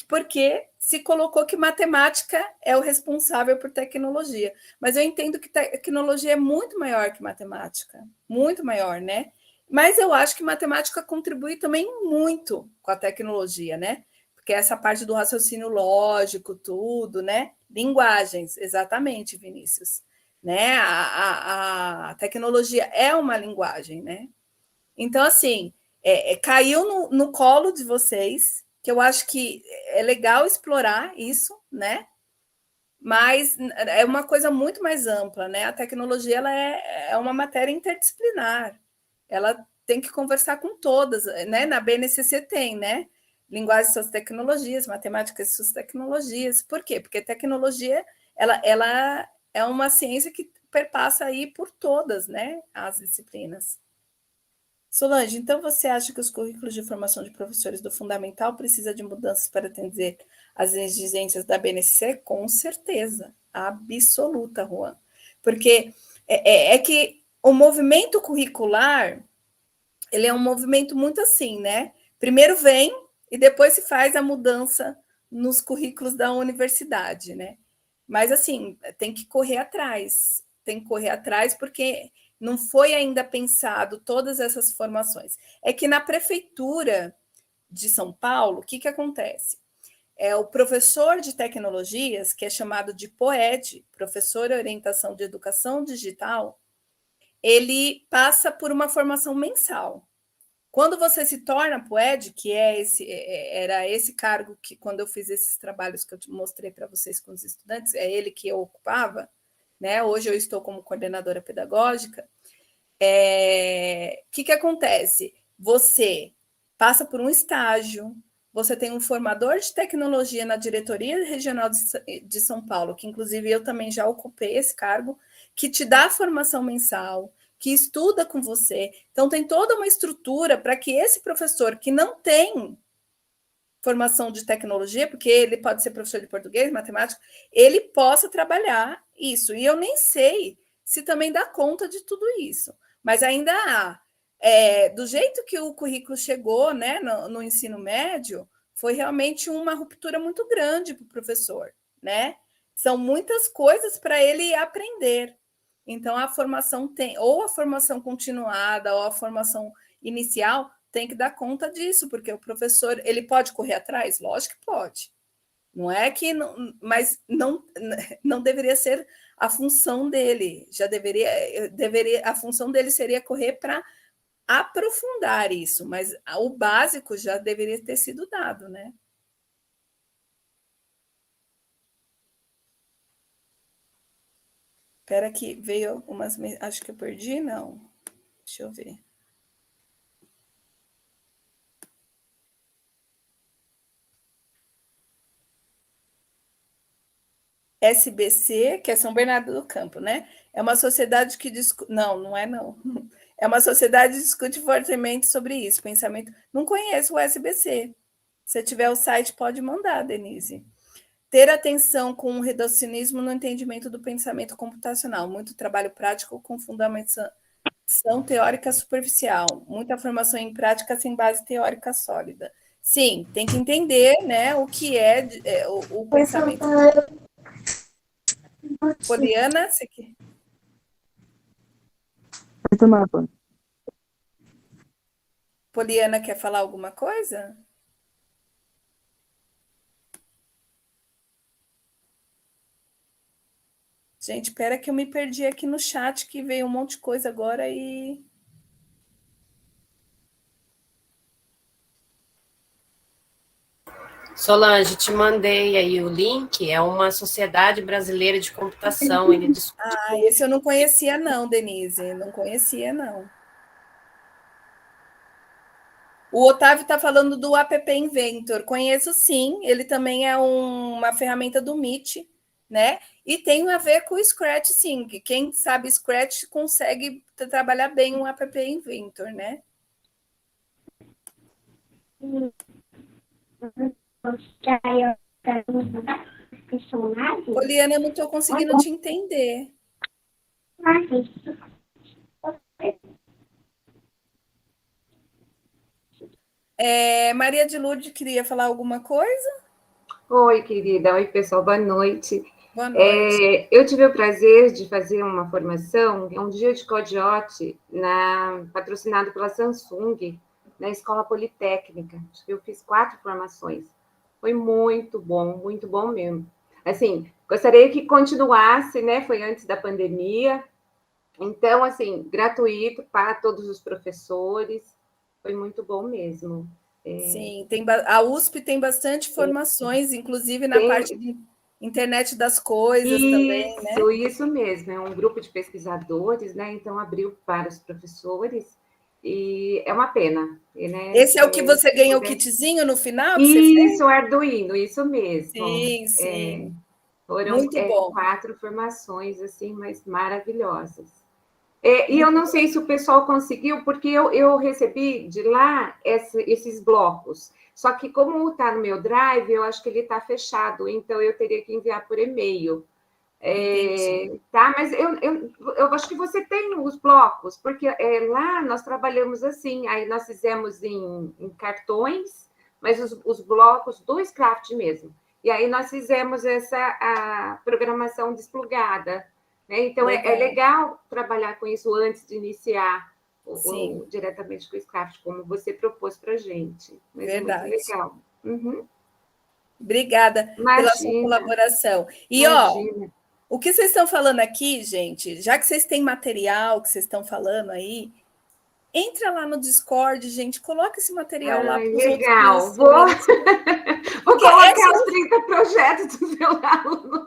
porque se colocou que matemática é o responsável por tecnologia. Mas eu entendo que tecnologia é muito maior que matemática, muito maior, né? Mas eu acho que matemática contribui também muito com a tecnologia, né? Porque essa parte do raciocínio lógico, tudo, né? Linguagens, exatamente, Vinícius. Né? A tecnologia é uma linguagem, né? Então, assim, caiu no colo de vocês, que eu acho que é legal explorar isso, né? Mas é uma coisa muito mais ampla, né? A tecnologia ela é uma matéria interdisciplinar. Ela tem que conversar com todas, né? Na BNCC tem, né? Linguagem e suas tecnologias, matemática e suas tecnologias. Por quê? Porque tecnologia ela é uma ciência que perpassa aí por todas, né? As disciplinas. Solange, então você acha que os currículos de formação de professores do fundamental precisam de mudanças para atender às exigências da BNCC? Com certeza, absoluta, Juan. Porque é que o movimento curricular, ele é um movimento muito assim, né? Primeiro vem e depois se faz a mudança nos currículos da universidade, né? Mas, assim, tem que correr atrás porque não foi ainda pensado todas essas formações. É que na prefeitura de São Paulo, o que acontece? O professor de tecnologias, que é chamado de POED, Professor de Orientação de Educação Digital, ele passa por uma formação mensal. Quando você se torna POED, que era esse cargo que, quando eu fiz esses trabalhos que eu mostrei para vocês com os estudantes, é ele que eu ocupava, né? Hoje eu estou como coordenadora pedagógica. Que acontece? Você passa por um estágio, você tem um formador de tecnologia na diretoria regional de São Paulo, que inclusive eu também já ocupei esse cargo, que te dá formação mensal, que estuda com você. Então, tem toda uma estrutura para que esse professor que não tem formação de tecnologia, porque ele pode ser professor de português, matemática, ele possa trabalhar isso. E eu nem sei se também dá conta de tudo isso. Mas ainda há. Do jeito que o currículo chegou, né, no ensino médio, foi realmente uma ruptura muito grande para o professor, né? São muitas coisas para ele aprender. Então, a formação tem, ou a formação continuada, ou a formação inicial, tem que dar conta disso, porque o professor, ele pode correr atrás? Lógico que pode. Não é que não, mas não deveria ser a função dele. Já deveria a função dele seria correr para aprofundar isso, mas o básico já deveria ter sido dado, né? Espera que veio algumas... Acho que eu perdi, não. Deixa eu ver. SBC, que é São Bernardo do Campo, né? É uma sociedade que discute... Não é não. É uma sociedade que discute fortemente sobre isso, pensamento... Não conheço o SBC. Se tiver o site, pode mandar, Denise. Ter atenção com o reducionismo no entendimento do pensamento computacional. Muito trabalho prático com fundamentação teórica superficial. Muita formação em prática sem base teórica sólida. Sim, tem que entender, né, o que é o pensamento... Poliana, você quer? Vai tomar banho. Poliana quer falar alguma coisa? Gente, espera que eu me perdi aqui no chat, que veio um monte de coisa agora e... Solange, te mandei aí o link, é uma sociedade brasileira de computação. Ele discute... esse eu não conhecia não, Denise, não conhecia não. O Otávio está falando do App Inventor, conheço sim, ele também é uma ferramenta do Meet, né? E tem a ver com o Scratch, sim, que quem sabe Scratch consegue trabalhar bem um App Inventor, né? Poliana, eu não estou conseguindo te entender. Maria de Lourdes queria falar alguma coisa? Oi, querida. Oi, pessoal. Boa noite. Boa noite. Eu tive o prazer de fazer uma formação, um dia de Codiote, patrocinado pela Samsung, na Escola Politécnica. Acho que eu fiz 4 formações. Foi muito bom mesmo. Assim, gostaria que continuasse, né? Foi antes da pandemia. Então, assim, gratuito para todos os professores. Foi muito bom mesmo. Sim, a USP tem bastante formações, inclusive na parte de internet das coisas também, né? Isso mesmo. É um grupo de pesquisadores, né? Então, abriu para os professores. E é uma pena. Né? Esse é o que você ganha o kitzinho no final? Isso, o Arduino, isso mesmo. Sim. Foram muito bom. 4 formações, assim, mas maravilhosas. E eu não sei se o pessoal conseguiu, porque eu recebi de lá esses blocos. Só que como está no meu Drive, eu acho que ele está fechado, então eu teria que enviar por e-mail. Tá, mas eu acho que você tem os blocos, porque lá nós trabalhamos assim, aí nós fizemos em cartões, mas os blocos do Scratch mesmo. E aí nós fizemos a programação desplugada, né? Então é legal trabalhar com isso antes de iniciar diretamente com o Scratch, como você propôs para a gente. Mas verdade. É muito legal. Uhum. Obrigada pela sua colaboração. E, Imagina. O que vocês estão falando aqui, gente, já que vocês têm material que vocês estão falando aí, entra lá no Discord, gente, coloca esse material lá. Legal, vou colocar os 30 projetos do meu aluno.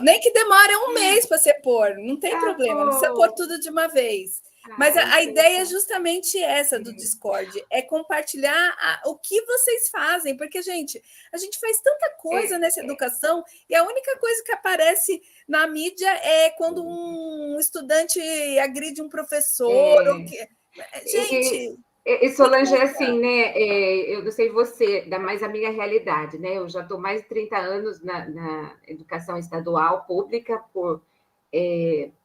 Nem que demore um mês para você pôr, não tem problema, não precisa pôr tudo de uma vez. Mas a ideia é justamente essa do Discord, é compartilhar o que vocês fazem, porque, gente, a gente faz tanta coisa nessa educação e a única coisa que aparece na mídia é quando um estudante agride um professor. Gente... E Solange, é assim, né? Eu não sei você, da mais a minha realidade, né? Eu já estou mais de 30 anos na educação estadual pública, por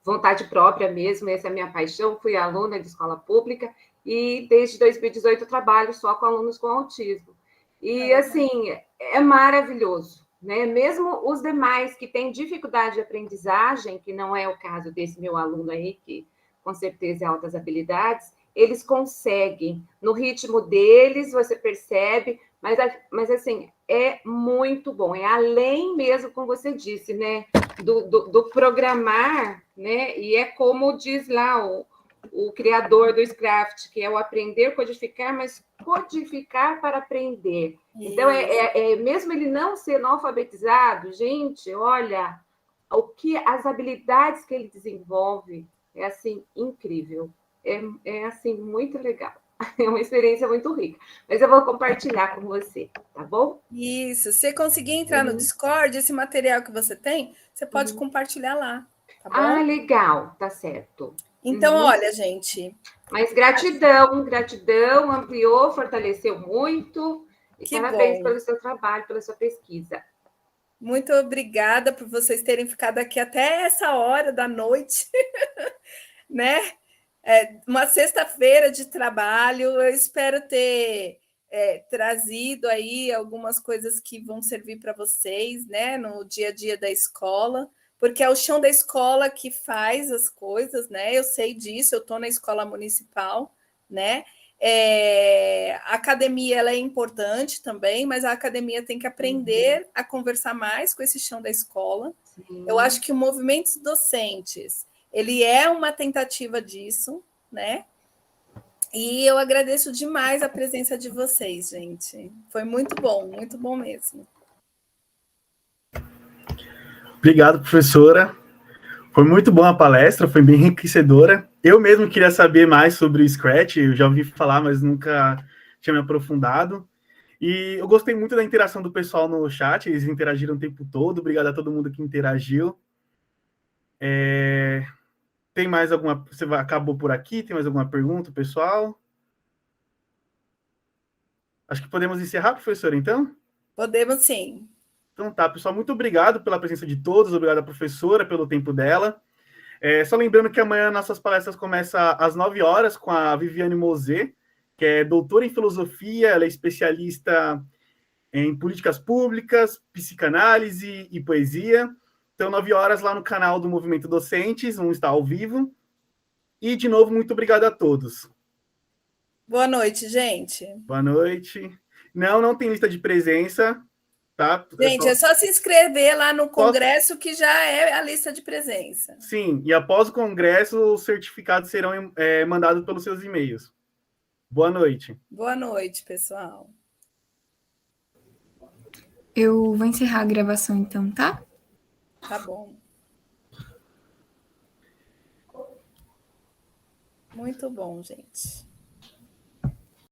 vontade própria mesmo, essa é a minha paixão. Fui aluna de escola pública e desde 2018 eu trabalho só com alunos com autismo. E, assim, é maravilhoso, né? Mesmo os demais que têm dificuldade de aprendizagem, que não é o caso desse meu aluno aí, que com certeza é altas habilidades, eles conseguem, no ritmo deles, você percebe, mas assim, é muito bom, é além mesmo, como você disse, né, do programar, né, e é como diz lá o criador do Scraft, que é o aprender, codificar, mas codificar para aprender. Então, mesmo ele não sendo alfabetizado, gente, olha, as habilidades que ele desenvolve é, assim, incrível. É assim, muito legal. É uma experiência muito rica. Mas eu vou compartilhar com você, tá bom? Isso. Se você conseguir entrar no Discord, esse material que você tem, você pode compartilhar lá, tá bom? Ah, legal. Tá certo. Então, olha, gente... Mas gratidão, ampliou, fortaleceu muito. E que parabéns bom. pelo seu trabalho, pela sua pesquisa. Muito obrigada por vocês terem ficado aqui até essa hora da noite, né? Uma sexta-feira de trabalho. Eu espero ter trazido aí algumas coisas que vão servir para vocês, né, no dia a dia da escola, porque é o chão da escola que faz as coisas, né? Eu sei disso, eu estou na escola municipal, né? A academia ela é importante também, mas a academia tem que aprender a conversar mais com esse chão da escola. Sim. Eu acho que o movimento docentes ele é uma tentativa disso, né? E eu agradeço demais a presença de vocês, gente. Foi muito bom mesmo. Obrigado, professora. Foi muito boa a palestra, foi bem enriquecedora. Eu mesmo queria saber mais sobre o Scratch, eu já ouvi falar, mas nunca tinha me aprofundado. E eu gostei muito da interação do pessoal no chat, eles interagiram o tempo todo. Obrigado a todo mundo que interagiu. Tem mais alguma... Você acabou por aqui? Tem mais alguma pergunta, pessoal? Acho que podemos encerrar, professora, então? Podemos, sim. Então tá, pessoal, muito obrigado pela presença de todos, obrigado à professora pelo tempo dela. Só lembrando que amanhã nossas palestras começam às 9 horas com a Viviane Mosé, que é doutora em filosofia, ela é especialista em políticas públicas, psicanálise e poesia. Então, 9 horas lá no canal do Movimento Docentes, vamos estar ao vivo. E, de novo, muito obrigado a todos. Boa noite, gente. Boa noite. Não tem lista de presença, tá? Gente, é só se inscrever lá no congresso que já é a lista de presença. Sim, e após o congresso, os certificados serão mandados pelos seus e-mails. Boa noite. Boa noite, pessoal. Eu vou encerrar a gravação, então, tá? Tá bom. Muito bom, gente.